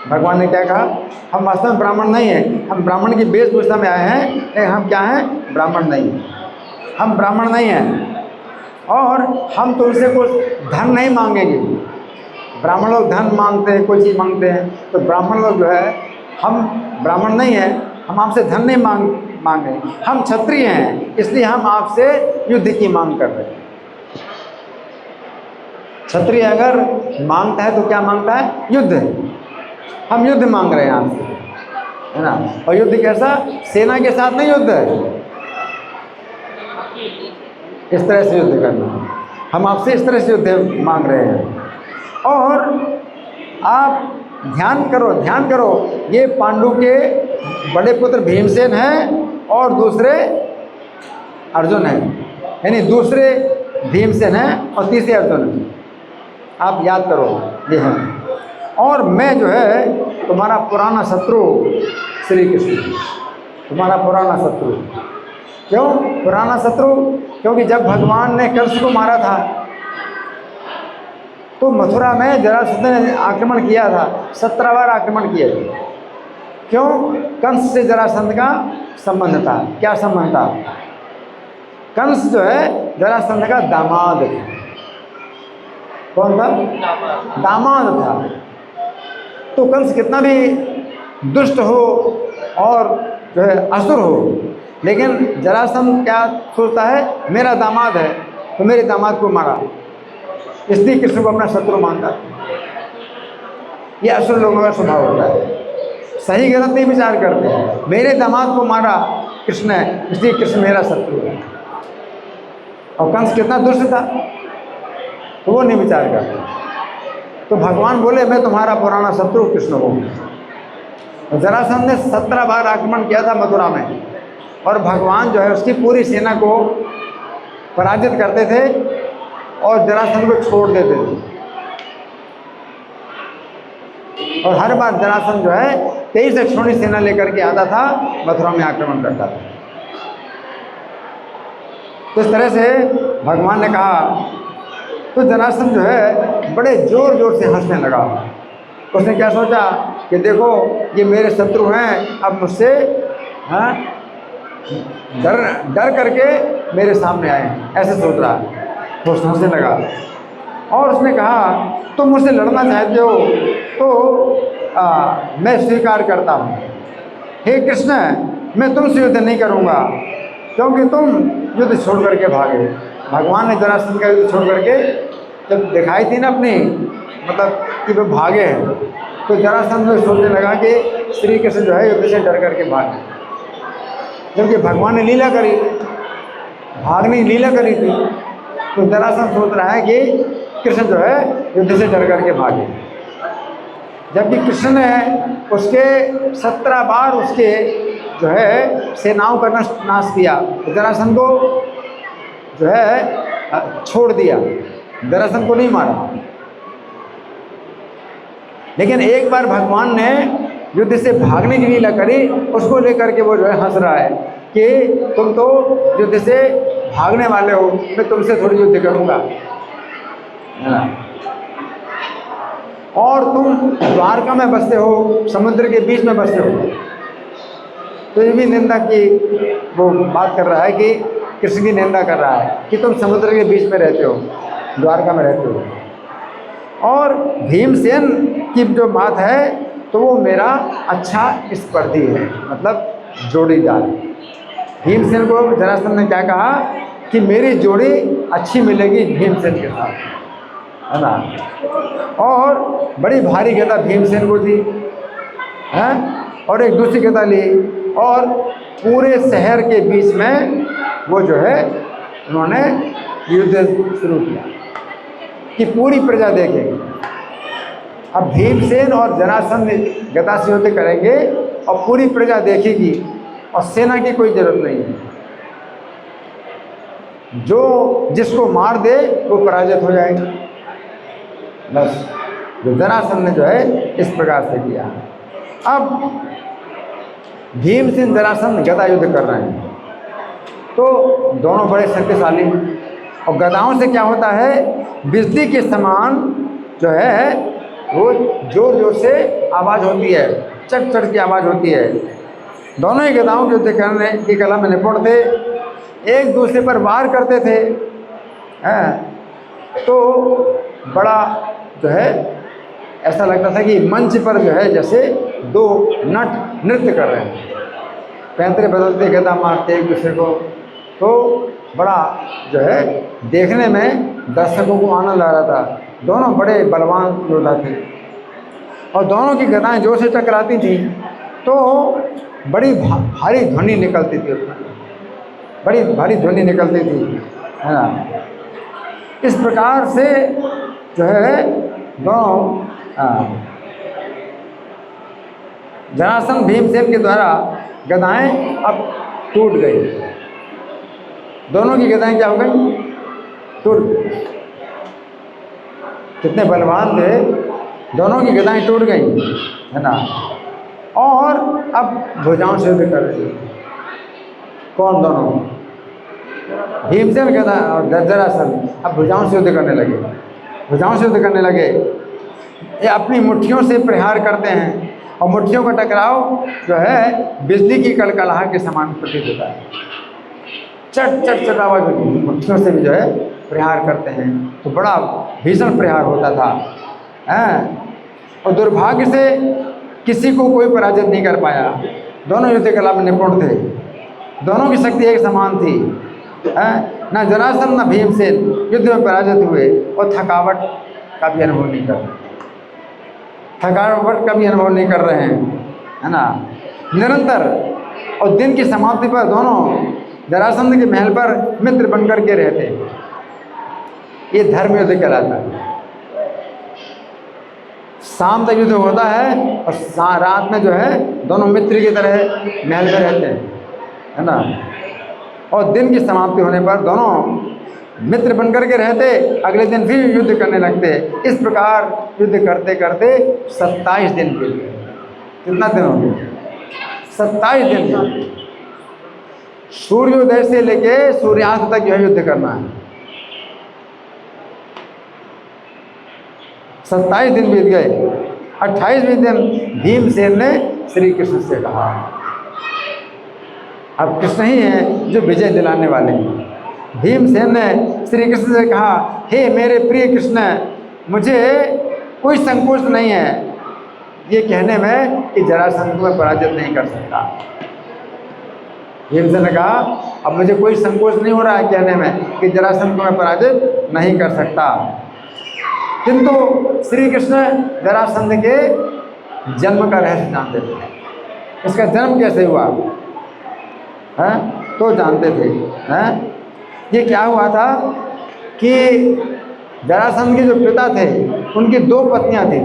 भगवान ने क्या कहा, हम वास्तव में ब्राह्मण नहीं हैं, हम ब्राह्मण की वेशभूषा में आए हैं, लेकिन हम क्या हैं, ब्राह्मण नहीं हैं, हम ब्राह्मण नहीं हैं। और हम तुमसे कुछ धन नहीं मांगेंगे। ब्राह्मण लोग धन मांगते हैं, कोई चीज़ मांगते हैं, तो ब्राह्मण लोग जो है, हम ब्राह्मण नहीं हैं, हम आपसे धन नहीं मांगे, हम क्षत्रिय हैं, इसलिए हम आपसे युद्ध की मांग कर रहे हैं। क्षत्रिय अगर मांगता है तो क्या मांगता है, युद्ध। हम युद्ध मांग रहे हैं आपसे, है ना। और युद्ध कैसा, सेना के साथ नहीं युद्ध है, इस तरह से युद्ध करना, हम आपसे इस तरह से युद्ध मांग रहे हैं। और आप ध्यान करो, ध्यान करो, ये पांडु के बड़े पुत्र भीमसेन हैं और दूसरे अर्जुन हैं, यानी दूसरे भीमसेन हैं और तीसरे अर्जुन हैं, आप याद करो ये हैं। और मैं जो है तुम्हारा पुराना शत्रु श्री कृष्ण, तुम्हारा पुराना शत्रु। क्यों पुराना शत्रु, क्योंकि जब भगवान ने कंस को मारा था तो मथुरा में जरासंध ने आक्रमण किया था, 17 बार आक्रमण किए थे। क्यों? कंस से जरासंध का संबंध था। क्या संबंध था? कंस जो है जरासंध का दामाद था। कौन था? दामाद था। तो कंस कितना भी दुष्ट हो और जो है असुर हो, लेकिन जरासंध क्या सोचता है, मेरा दामाद है तो मेरे दामाद को मारा, इसलिए कृष्ण को अपना शत्रु मानता है। ये असुर लोगों का स्वभाव होता है, सही गलत नहीं विचार करते। मेरे दामाद को मारा कृष्ण है, इसलिए कृष्ण मेरा शत्रु है। और कंस कितना दुष्ट था, तो वो नहीं विचार करता। तो भगवान बोले मैं तुम्हारा पुराना शत्रु कृष्ण हूँ। जरासंध ने 17 बार आक्रमण किया था मथुरा में, और भगवान जो है उसकी पूरी सेना को पराजित करते थे और जरासंध को छोड़ देते थे। और हर बार जरासंध जो है 23 अक्षौणी सेना लेकर के आता था, मथुरा में आक्रमण करता था। तो इस तरह से भगवान ने कहा, तो जरासंध जो है बड़े जोर जोर से हंसने लगा। उसने क्या सोचा कि देखो ये मेरे शत्रु हैं, अब मुझसे डर करके मेरे सामने आए, ऐसे सोच रहा है। तो हंसने लगा और उसने कहा तुम मुझसे लड़ना चाहते हो तो मैं स्वीकार करता हूँ। हे कृष्ण, मैं तुमसे युद्ध नहीं करूँगा क्योंकि तुम युद्ध छोड़ करके भागे। भगवान ने जरासंध का युद्ध छोड़ करके जब दिखाई थी ना अपनी, मतलब कि वो भागे हैं, तो जरासंध में सोचने लगा कि श्री कृष्ण जो है युद्ध से डर करके भागे, जबकि भगवान ने लीला करी, भागने की लीला करी थी। तो जरासंध सोच रहा है कि कृष्ण जो है युद्ध से डर करके भागे, जबकि कृष्ण ने उसके 17 बार उसके जो है सेनाओं का नाश किया। तो जरासंध को जो है छोड़ दिया, जरासंध को नहीं मारा। लेकिन एक बार भगवान ने युद्ध से भागने की लीला करी, उसको लेकर के वो जो है हंस रहा है कि तुम तो युद्ध से भागने वाले हो, मैं तुमसे थोड़ी युद्ध करूंगा, है ना। और तुम द्वारका में बसते हो, समुद्र के बीच में बसते हो। तो ये भी निंदा की वो बात कर रहा है कि कृष्ण की निंदा कर रहा है कि तुम समुद्र के बीच में रहते हो, द्वारका में रहते हो। और भीमसेन की जो बात है तो वो मेरा अच्छा स्पर्धी है, मतलब जोड़ीदार। भीमसेन को जरासंध ने क्या कहा कि मेरी जोड़ी अच्छी मिलेगी भीमसेन के साथ, है ना। और बड़ी भारी गदा भीमसेन को दी है, और एक दूसरी गदा ली, और पूरे शहर के बीच में वो जो है उन्होंने युद्ध शुरू किया कि पूरी प्रजा देखेगी। अब भीमसेन और जरासंध गदा से युद्ध करेंगे और पूरी प्रजा देखेगी, और सेना की कोई जरूरत नहीं है। जो जिसको मार दे वो पराजित हो जाएगा। बस जो जरासंध ने जो है इस प्रकार से किया। अब भीमसेन जरासंध गदा युद्ध कर रहे हैं, तो दोनों बड़े शक्तिशाली, और गदाओं से क्या होता है, बिजली के समान जो है वो जोर जोर से आवाज़ होती है, चट चट की आवाज़ होती है। दोनों ही गदाओं के युद्ध करने की कला में निपुण थे, एक दूसरे पर वार करते थे, तो बड़ा जो है ऐसा लगता था कि मंच पर जो है जैसे दो नट नृत्य कर रहे हैं, पैंतरे बदलते गदा मारते एक दूसरे को। तो बड़ा जो है देखने में दर्शकों को आनंद आ रहा था। दोनों बड़े बलवान योद्धा थे, और दोनों की गदाएं जोर से टकराती थी तो बड़ी भारी ध्वनि निकलती थी, उसमें बड़ी भारी ध्वनि निकलती थी, है ना। इस प्रकार से जो है दोनों जरासंध भीमसेन के द्वारा गदाएं अब टूट गई। दोनों की गदाएं क्या हो गई, टूट। कितने बलवान थे, दोनों की गदाएं टूट गई, है ना। और अब भुजाओं से युद्ध कर रही है। कौन? दोनों, भीमसेन गदा और जरासंध अब भुजाओं से युद्ध करने लगे। भुजाओं से युद्ध करने लगे। ये अपनी मुट्ठियों से प्रहार करते हैं और मुट्ठियों का टकराव जो है बिजली की कड़कड़ाहट के समान प्रतीत होता है। चट चट चट आवाज होती है, मुट्ठियों से भी जो है प्रहार करते हैं। तो बड़ा भीषण प्रहार होता था और दुर्भाग्य से किसी को कोई पराजित नहीं कर पाया। दोनों युद्ध कला में निपुण थे, दोनों की शक्ति एक समान थी। ना जरासंध ना भीमसेन युद्ध में पराजित हुए और थकावट का भी अनुभव नहीं कर रहे हैं, है ना। निरंतर और दिन की समाप्ति पर दोनों जरासंध के महल पर मित्र बनकर के रहते। ये धर्म युद्ध कहलाता है। शाम तक युद्ध होता है और रात में जो है दोनों मित्र की तरह महल में रहते हैं, है ना। और दिन की समाप्ति होने पर दोनों मित्र बनकर के रहते, अगले दिन फिर युद्ध करने लगते। इस प्रकार युद्ध करते करते 27 दिन बीत गए। कितना दिन हो गया? 27 दिन। सूर्योदय से लेके सूर्यास्त तक यह युद्ध करना है। 27 दिन बीत गए। 28वें दिन भीमसेन ने श्री कृष्ण से कहा, अब कृष्ण ही हैं जो विजय दिलाने वाले हैं। भीमसेन ने श्री कृष्ण से कहा, हे मेरे प्रिय कृष्ण, मुझे कोई संकोच नहीं है ये कहने में कि जरासंध को मैं पराजित नहीं कर सकता। भीमसेन ने कहा, अब मुझे कोई संकोच नहीं हो रहा है कहने में कि जरासंध को मैं पराजित नहीं कर सकता। किंतु श्री कृष्ण जरासंध के जन्म का रहस्य जानते थे। इसका जन्म कैसे हुआ है तो जानते थे। ये क्या हुआ था कि जरासंध के जो पिता थे उनकी 2 पत्नियां थी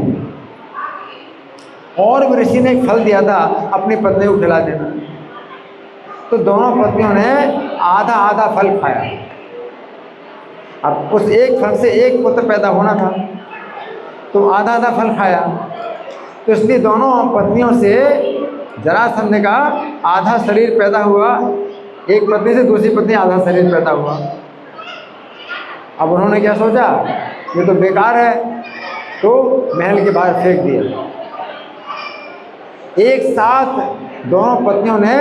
और ऋषि ने एक फल दिया था अपनी पत्नी को खिला देना। तो दोनों पत्नियों ने आधा आधा फल खाया। अब उस एक फल से एक पुत्र पैदा होना था तो आधा आधा फल खाया। तो इसलिए दोनों पत्नियों से जरासंध का आधा शरीर पैदा हुआ, एक पत्नी से दूसरी पत्नी आधा शरीर पैदा हुआ। अब उन्होंने क्या सोचा, ये तो बेकार है, तो महल के बाहर फेंक दिया। एक साथ दोनों पत्नियों ने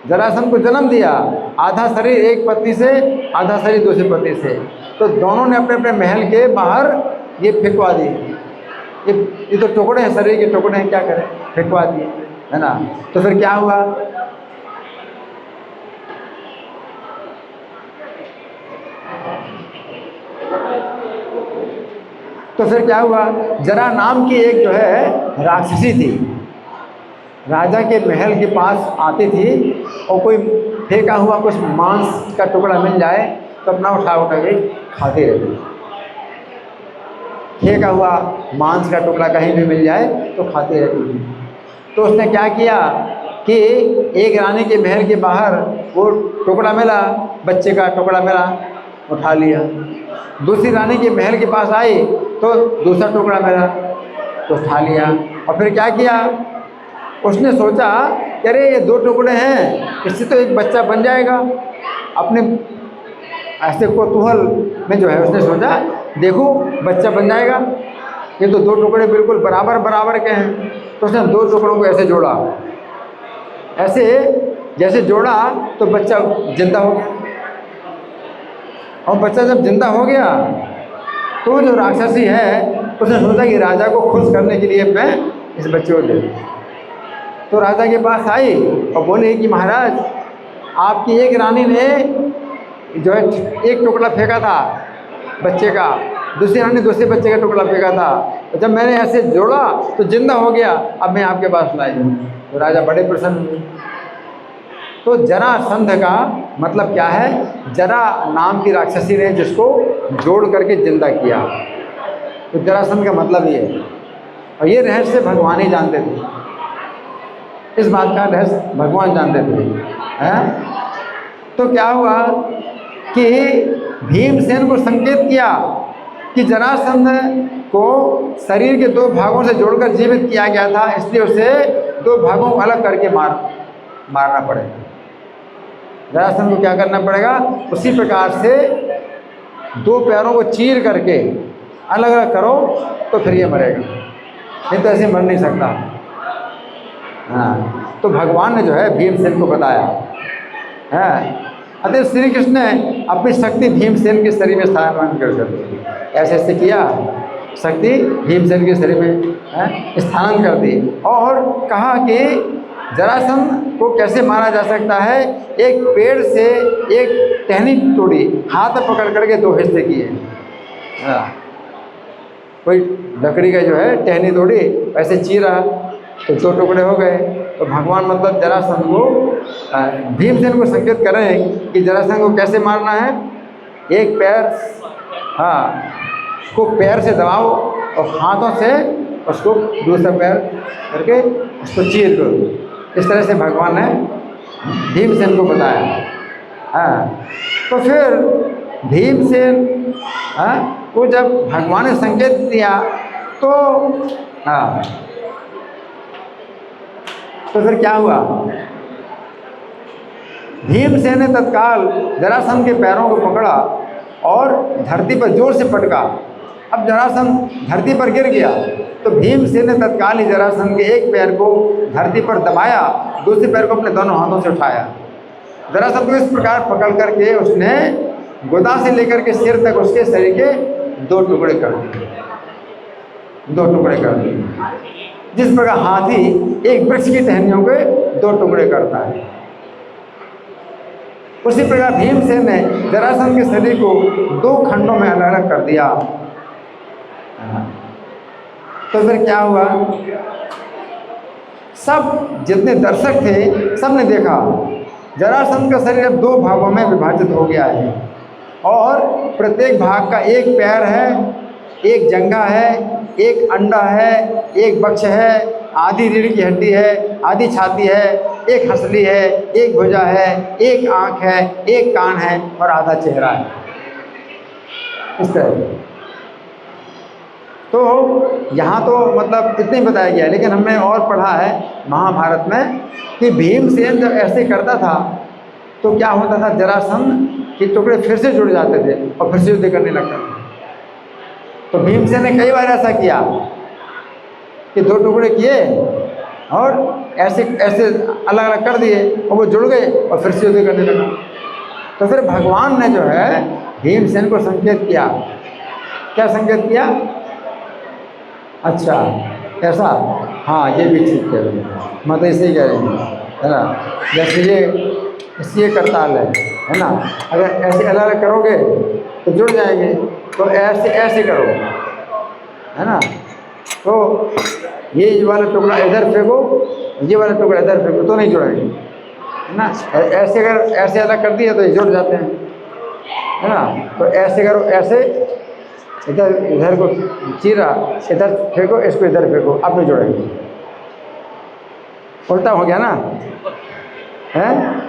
जरासंध को जन्म दिया, आधा शरीर एक पत्नी से आधा शरीर दूसरी पत्नी से। तो दोनों ने अपने अपने महल के बाहर ये फेंकवा दिए। ये तो टुकड़े हैं, शरीर के टुकड़े हैं, क्या करें, फेंकवा दिए, है ना। तो फिर क्या हुआ, जरा नाम की एक जो है राक्षसी थी, राजा के महल के पास आती थी और कोई फेंका हुआ कुछ मांस का टुकड़ा मिल जाए तो अपना उठा के खाती रहती। फेंका हुआ मांस का टुकड़ा कहीं भी मिल जाए तो खाती रहती थी। तो उसने क्या किया कि एक रानी के महल के बाहर वो टुकड़ा मिला, बच्चे का टुकड़ा मिला, उठा लिया। दूसरी रानी के महल के पास आई तो दूसरा टुकड़ा मिला तो उठा लिया। और फिर क्या किया, उसने सोचा अरे ये 2 टुकड़े हैं, इससे तो एक बच्चा बन जाएगा। अपने ऐसे कौतूहल में जो है उसने सोचा देखो बच्चा बन जाएगा, ये तो 2 टुकड़े बिल्कुल बराबर बराबर के हैं। तो उसने 2 टुकड़ों को ऐसे जोड़ा, ऐसे जैसे जोड़ा तो बच्चा जिंदा हो गया। और बच्चा जब जिंदा हो गया तो जो राक्षसी है उसने सोचा कि राजा को खुश करने के लिए मैं इस बच्चे को दे दूँ। तो राजा के पास आई और बोले कि महाराज आपकी एक रानी ने जो है एक टुकड़ा फेंका था बच्चे का, दूसरी रानी दूसरे बच्चे का टुकड़ा फेंका था, तो जब मैंने ऐसे जोड़ा तो जिंदा हो गया, अब मैं आपके पास लाई हूँ। तो राजा बड़े प्रसन्न हुए। तो जरासंध का मतलब क्या है, जरा नाम की राक्षसी ने जिसको जोड़ करके जिंदा किया। तो जरासंध का मतलब ये है, और ये रहस्य भगवान ही जानते थे। इस बात का रहस्य भगवान जानते थे, हैं? तो क्या हुआ कि भीमसेन को संकेत किया कि जरासंध को शरीर के 2 भागों से जोड़कर जीवित किया गया था, इसलिए उसे 2 भागों को अलग करके मारना पड़ेगा। जरासंध को क्या करना पड़ेगा, उसी प्रकार से दो पैरों को चीर करके अलग अलग करो तो फिर ये मरेगा, नहीं तो ऐसे मर नहीं सकता। हाँ, तो भगवान ने जो है भीमसेन को बताया है। अतः श्री कृष्ण ने अपनी शक्ति भीमसेन के शरीर में स्थानांतरण कर दी, ऐसे ऐसे किया, शक्ति भीमसेन के शरीर में स्थानांतरण कर दी और कहा कि जरासंध को कैसे मारा जा सकता है। एक पेड़ से एक टहनी तोड़ी, हाथ में पकड़ करके दो हिस्से किए। कोई लकड़ी का जो है टहनी तोड़ी, वैसे चीरा तो दो टुकड़े हो गए। तो भगवान मतलब जरासंध को, भीमसेन को संकेत कर रहे हैं कि जरासंध को कैसे मारना है। एक पैर, हाँ, उसको पैर से दबाओ और हाथों से उसको दूसरा पैर करके उसको चीर दो। इस तरह से भगवान ने भीमसेन को बताया। हाँ, तो फिर भीमसेन को जब भगवान ने संकेत दिया तो हाँ, तो फिर क्या हुआ, भीमसेन ने तत्काल जरासंध के पैरों को पकड़ा और धरती पर जोर से पटका। अब जरासंध धरती पर गिर गया तो भीमसेन ने तत्काल ही जरासंध के एक पैर को धरती पर दबाया, दूसरे पैर को अपने दोनों हाथों से उठाया। जरासंध को इस प्रकार पकड़ करके उसने गोदा से लेकर के सिर तक उसके शरीर के दो टुकड़े कर दिए, दो टुकड़े कर दिए। जिस प्रकार हाथी एक वृक्ष की टहनियों के दो टुकड़े करता है, उसी प्रकार भीमसेन ने जरासंध के शरीर को दो खंडों में अलग अलग कर दिया। तो फिर क्या हुआ, सब जितने दर्शक थे सब ने देखा जरासंध का शरीर अब दो भागों में विभाजित हो गया है और प्रत्येक भाग का एक पैर है, एक जंघा है, एक अंडा है, एक वक्ष है, आधी रीढ़ की हड्डी है, आधी छाती है, एक हंसली है, एक भुजा है, एक आँख है, एक कान है और आधा चेहरा है। इस तरह तो यहाँ तो मतलब इतना ही बताया गया, लेकिन हमने और पढ़ा है महाभारत में कि भीमसेन जब ऐसे करता था तो क्या होता था, जरासंध के टुकड़े फिर से जुड़ जाते थे और फिर से युद्ध करने लगता था। तो भीमसेन ने कई बार ऐसा किया कि दो टुकड़े किए और ऐसे ऐसे अलग अलग कर दिए और वो जुड़ गए और फिर से युद्ध करने लगा। तो फिर भगवान ने जो है भीमसेन को संकेत किया, क्या संकेत किया, अच्छा ऐसा, हाँ ये भी ठीक कह रहे हैं, मैं तो इसे ही कह रही हूँ, है ना। जैसे ये करताल है ना, अगर ऐसे अलग अलग करोगे तो जुड़ जाएंगे, तो ऐसे ऐसे करो, है ना। तो ये वाला टुकड़ा इधर फेंको, ये वाला टुकड़ा इधर फेंको तो नहीं जुड़ेंगे, है ना। ऐसे अगर ऐसे अलग कर दिया तो ये जुड़ जाते हैं, है ना। तो ऐसे करो, ऐसे इधर को चीरा, इधर फेंको, इसको इधर फेंको, अब नहीं जुड़ेंगे। उल्टा हो गया ना, है।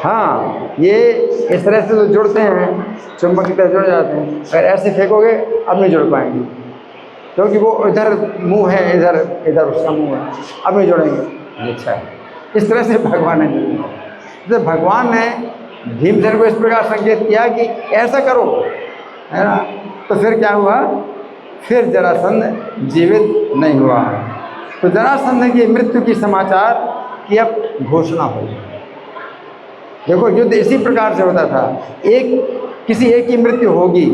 हाँ, ये इस तरह से तो जुड़ते हैं, चुंबक की तरह जुड़ जाते हैं। अगर ऐसे फेंकोगे अब नहीं जुड़ पाएंगे, क्योंकि वो इधर मुंह है, इधर इधर उसका मुंह है, अब नहीं जुड़ेंगे। अच्छा है, इस तरह से भगवान ने, तो भगवान ने भीमसेन को इस प्रकार संकेत किया कि ऐसा करो, है ना। तो फिर क्या हुआ, फिर जरासंध जीवित नहीं हुआ। तो जरासंध की मृत्यु की समाचार की अब घोषणा हुई। देखो, युद्ध इसी प्रकार से होता था, किसी एक की मृत्यु होगी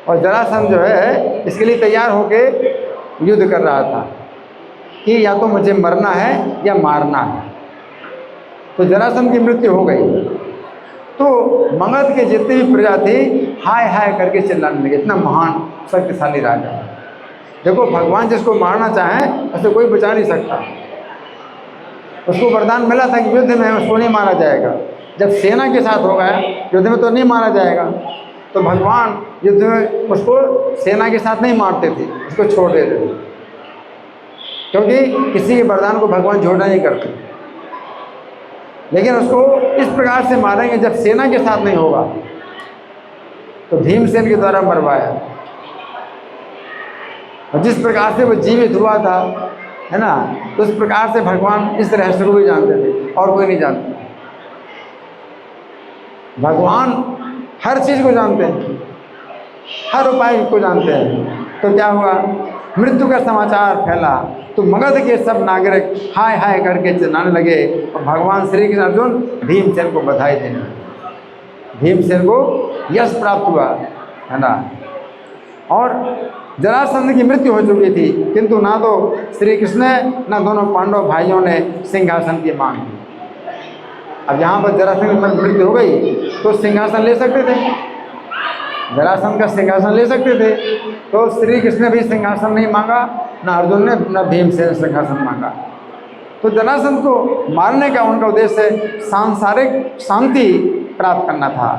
और जरासंध जो है इसके लिए तैयार होके युद्ध कर रहा था कि या तो मुझे मरना है या मारना है। तो जरासंध की मृत्यु हो गई तो मगध के जितने भी प्रजा थे हाय हाय करके चिल्लाने लगे, इतना महान शक्तिशाली राजा। देखो, भगवान जिसको मारना चाहे उसे कोई बचा नहीं सकता। उसको वरदान मिला था कि युद्ध में उसको नहीं मारा जाएगा। जब सेना के साथ हो गया युद्ध में तो नहीं मारा जाएगा, तो भगवान युद्ध में उसको सेना के साथ नहीं मारते थे, उसको छोड़ देते थे, क्योंकि किसी के वरदान को भगवान झूठा नहीं करते। लेकिन उसको इस प्रकार से मारेंगे जब सेना के साथ नहीं होगा। तो भीमसेन के द्वारा मरवाया, और जिस प्रकार से वो जीवित हुआ था, है ना, तो उस प्रकार से भगवान इस रहस्य को भी जानते थे और कोई नहीं जानता। भगवान हर चीज़ को जानते हैं, हर उपाय को जानते हैं। तो क्या हुआ, मृत्यु का समाचार फैला तो मगध के सब नागरिक हाय हाय करके चिल्लाने लगे और भगवान श्री कृष्ण अर्जुन भीमसेन को बधाई देने लगे। भीमसेन को यश प्राप्त हुआ, है ना। और जरासंध की मृत्यु हो चुकी थी, किंतु ना तो श्री कृष्ण ने ना दोनों पांडव भाइयों ने सिंहासन की मांग की। अब यहाँ पर जरासंध की मृत्यु हो गई तो सिंहासन ले सकते थे, जरासंध का सिंहासन ले सकते थे। तो श्री कृष्ण ने भी सिंहासन नहीं मांगा, ना अर्जुन ने, ना भीमसेन ने सिंहासन मांगा। तो जरासंध को मारने का उनका उद्देश्य सांसारिक शांति प्राप्त करना था।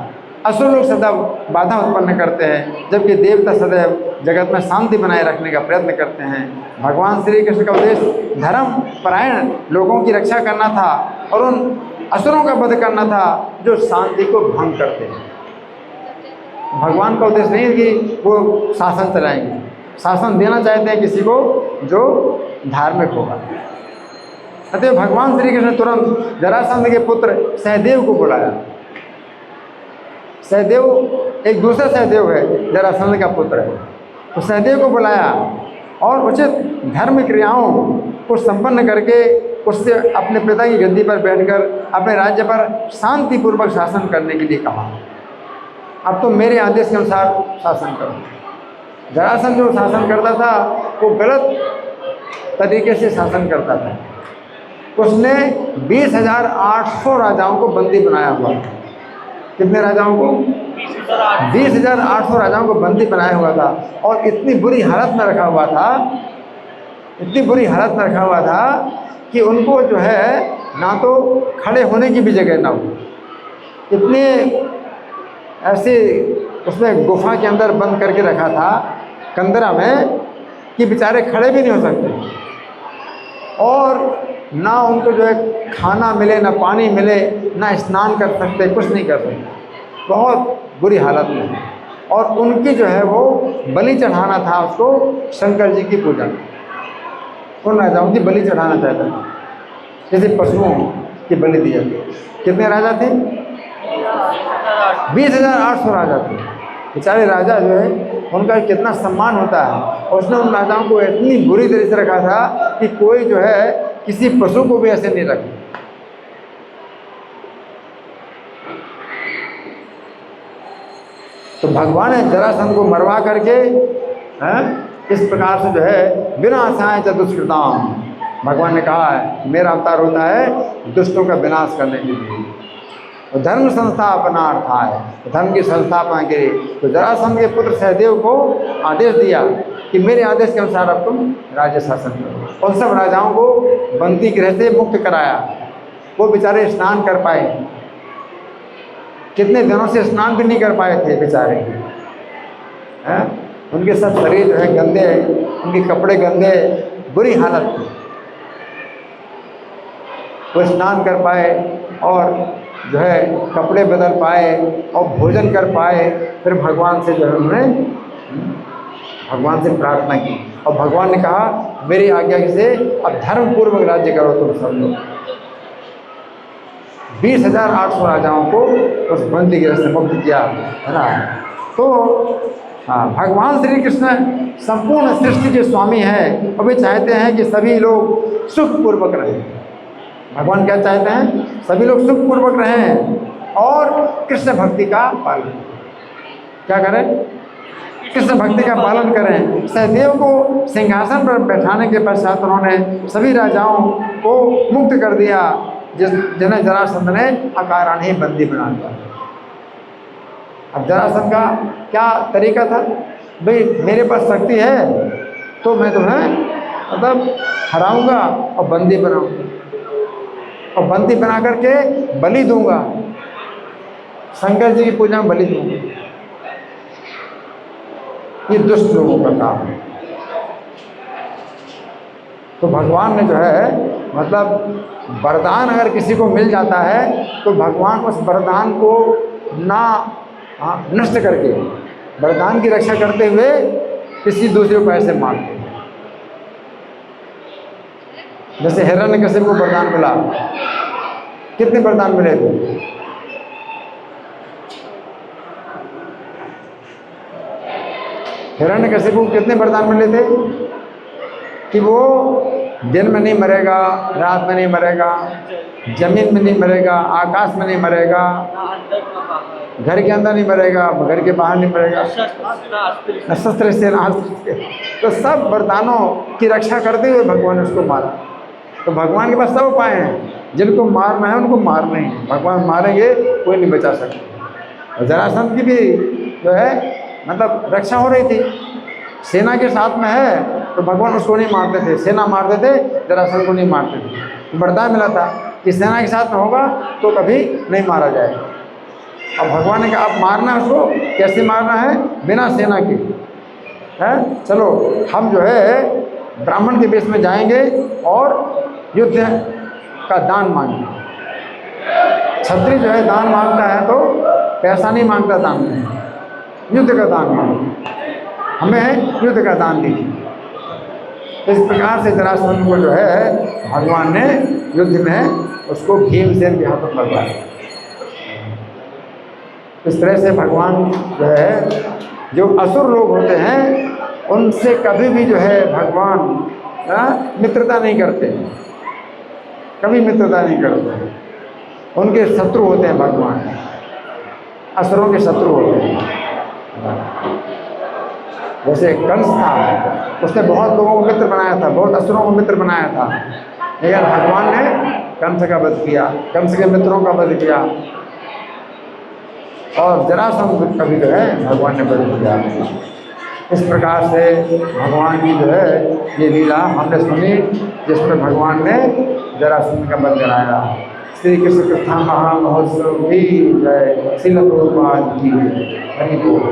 असुर लोग सदैव बाधा उत्पन्न करते हैं, जबकि देवता सदैव जगत में शांति बनाए रखने का प्रयत्न करते हैं। भगवान श्री कृष्ण का उद्देश्य धर्म परायण लोगों की रक्षा करना था और उन असुरों का वध करना था जो शांति को भंग करते हैं। भगवान का उद्देश्य नहीं है कि वो शासन चलाएंगे, शासन देना चाहते हैं किसी को जो धार्मिक होगा। अतः भगवान श्री कृष्ण तुरंत जरासंध के पुत्र सहदेव को बुलाया। सहदेव एक दूसरा सहदेव है, जरासंध का पुत्र है। तो सहदेव को बुलाया और उचित धर्म क्रियाओं को संपन्न करके उससे अपने पिता की गद्दी पर बैठकर अपने राज्य पर शांतिपूर्वक शासन करने के लिए कहा। अब तो मेरे आदेश के अनुसार शासन करो। जरासंध जो शासन करता था वो गलत तरीके से शासन करता था। उसने 20,800 राजाओं को बंदी बनाया हुआ था। कितने राजाओं को? 20,800 राजाओं को बंदी बनाया हुआ था और इतनी बुरी हालत में रखा हुआ था, इतनी बुरी हालत में रखा हुआ था कि उनको जो है ना तो खड़े होने की भी जगह ना हो। इतने ऐसे उसमें गुफा के अंदर बंद करके रखा था कंदरा में कि बेचारे खड़े भी नहीं हो सकते और ना उनको जो है खाना मिले, ना पानी मिले, ना स्नान कर सकते, कुछ नहीं कर सकते। बहुत बुरी हालत में। और उनकी जो है वो बलि चढ़ाना था उसको शंकर जी की पूजा। उन राजाओं की बलि चढ़ाना चाहता था, जैसे पशुओं की बलि दी जाती। कितने राजा थे? 20,800 राजा थे। बेचारे राजा जो है उनका कितना सम्मान होता है, और उसने उन राजाओं को इतनी बुरी तरह से रखा था कि कोई जो है किसी पशु को भी ऐसे नहीं रखे। तो भगवान ने जरासंध को मरवा करके इस प्रकार से जो है बिना आशाएं चतुष्कृताम, भगवान ने कहा है मेरा अवतार होता है दुष्टों का विनाश करने के लिए, और धर्म संस्थापनार्थ है, धर्म की संस्थापना के लिए। तो जरासंध के पुत्र सहदेव को आदेश दिया कि मेरे आदेश के अनुसार अब तुम राज्य शासन करो। उन सब राजाओं को बंदी गृह से मुक्त कराया। वो बेचारे स्नान कर पाए, कितने दिनों से स्नान भी नहीं कर पाए थे बेचारे हैं। उनके सब शरीर जो है गंदे, उनके कपड़े गंदे, बुरी हालत थी। वो स्नान कर पाए और जो है कपड़े बदल पाए और भोजन कर पाए। फिर भगवान से जो है उन्होंने भगवान से प्रार्थना की और भगवान ने कहा मेरी आज्ञा से अब धर्म पूर्वक राज्य करो तुम सब लोग। 20,800 राजाओं को उस बंदी गृह से मुक्त किया, है ना। तो हाँ, भगवान श्री कृष्ण संपूर्ण सृष्टि के स्वामी हैं और वे चाहते हैं कि सभी लोग सुखपूर्वक रहें। भगवान क्या चाहते हैं? सभी लोग सुखपूर्वक रहें और कृष्ण भक्ति का पालन क्या करें? कृष्ण भक्ति का पालन करें। सहदेव को सिंहासन पर बैठाने के पश्चात उन्होंने सभी राजाओं को मुक्त कर दिया, जिन्हें जरासंध ने अकारण ही बंदी बना दिया। अब जरासंध का क्या तरीका था? भाई मेरे पास शक्ति है तो मैं तुम्हें मतलब हराऊंगा और बंदी बनाऊंगा, और बंदी बना करके बलि दूंगा, शंकर जी की पूजा में बलि दूंगा। ये दुष्ट लोगों का काम है। तो भगवान ने जो है मतलब वरदान अगर किसी को मिल जाता है तो भगवान उस वरदान को ना नष्ट करके वरदान की रक्षा करते हुए किसी दूसरे उपाय से मारते हैं। जैसे हिरण्यकशिपु को वरदान मिला, कितने वरदान मिले थे? हिरण्यकशिपु को कितने वरदान मिले थे कि वो दिन में नहीं मरेगा, रात में नहीं मरेगा, जमीन में नहीं मरेगा, आकाश में नहीं मरेगा, घर के अंदर नहीं मरेगा, घर के बाहर नहीं मरेगा, न शस्त्र से न अस्त्र से। तो सब वरदानों की रक्षा करते हुए भगवान ने उसको मारा। तो भगवान के पास सब उपाय हैं, जिनको मारना है उनको मारना ही है। भगवान मारेंगे कोई नहीं बचा सकता। और जरासंध की भी जो है मतलब रक्षा हो रही थी, सेना के साथ में है तो भगवान उसको नहीं मारते थे, सेना मारते थे, जरासंध को नहीं मारते थे। वरदान मिला था कि सेना के साथ में होगा तो कभी नहीं मारा जाएगा। अब भगवान ने कहा अब मारना है उसको, कैसे मारना है? बिना सेना के है। चलो हम जो है ब्राह्मण के वेश में जाएंगे और युद्ध का दान मांगेंगे। क्षत्रिय जो है दान मांगता है तो पैसा नहीं मांगता दान में, युद्ध का दान मांगता, हमें युद्ध का दान दीजिए। इस प्रकार से जरासंध को जो है भगवान ने युद्ध में उसको भीमसेन के हाथों मरवाया। इस तरह से भगवान जो है जो असुर लोग होते हैं उनसे कभी भी जो है भगवान मित्रता नहीं करते, कभी मित्रता नहीं करते। उनके शत्रु होते हैं भगवान, असुरों के शत्रु होते हैं। जैसे कंस था, उसने बहुत लोगों को मित्र बनाया था, बहुत असुरों को मित्र बनाया था, लेकिन भगवान ने कंस का वध किया, कंस के मित्रों का वध किया। और जरासंध कभी जो है भगवान ने वध किया। इस प्रकार से भगवान की जो है ये लीला हमने सुनी, जिसमें भगवान ने जरासंध का वध कराया। श्री कृष्ण कथा महामहोत्सव की जय। श्रील प्रभुपाद की हरि बोल।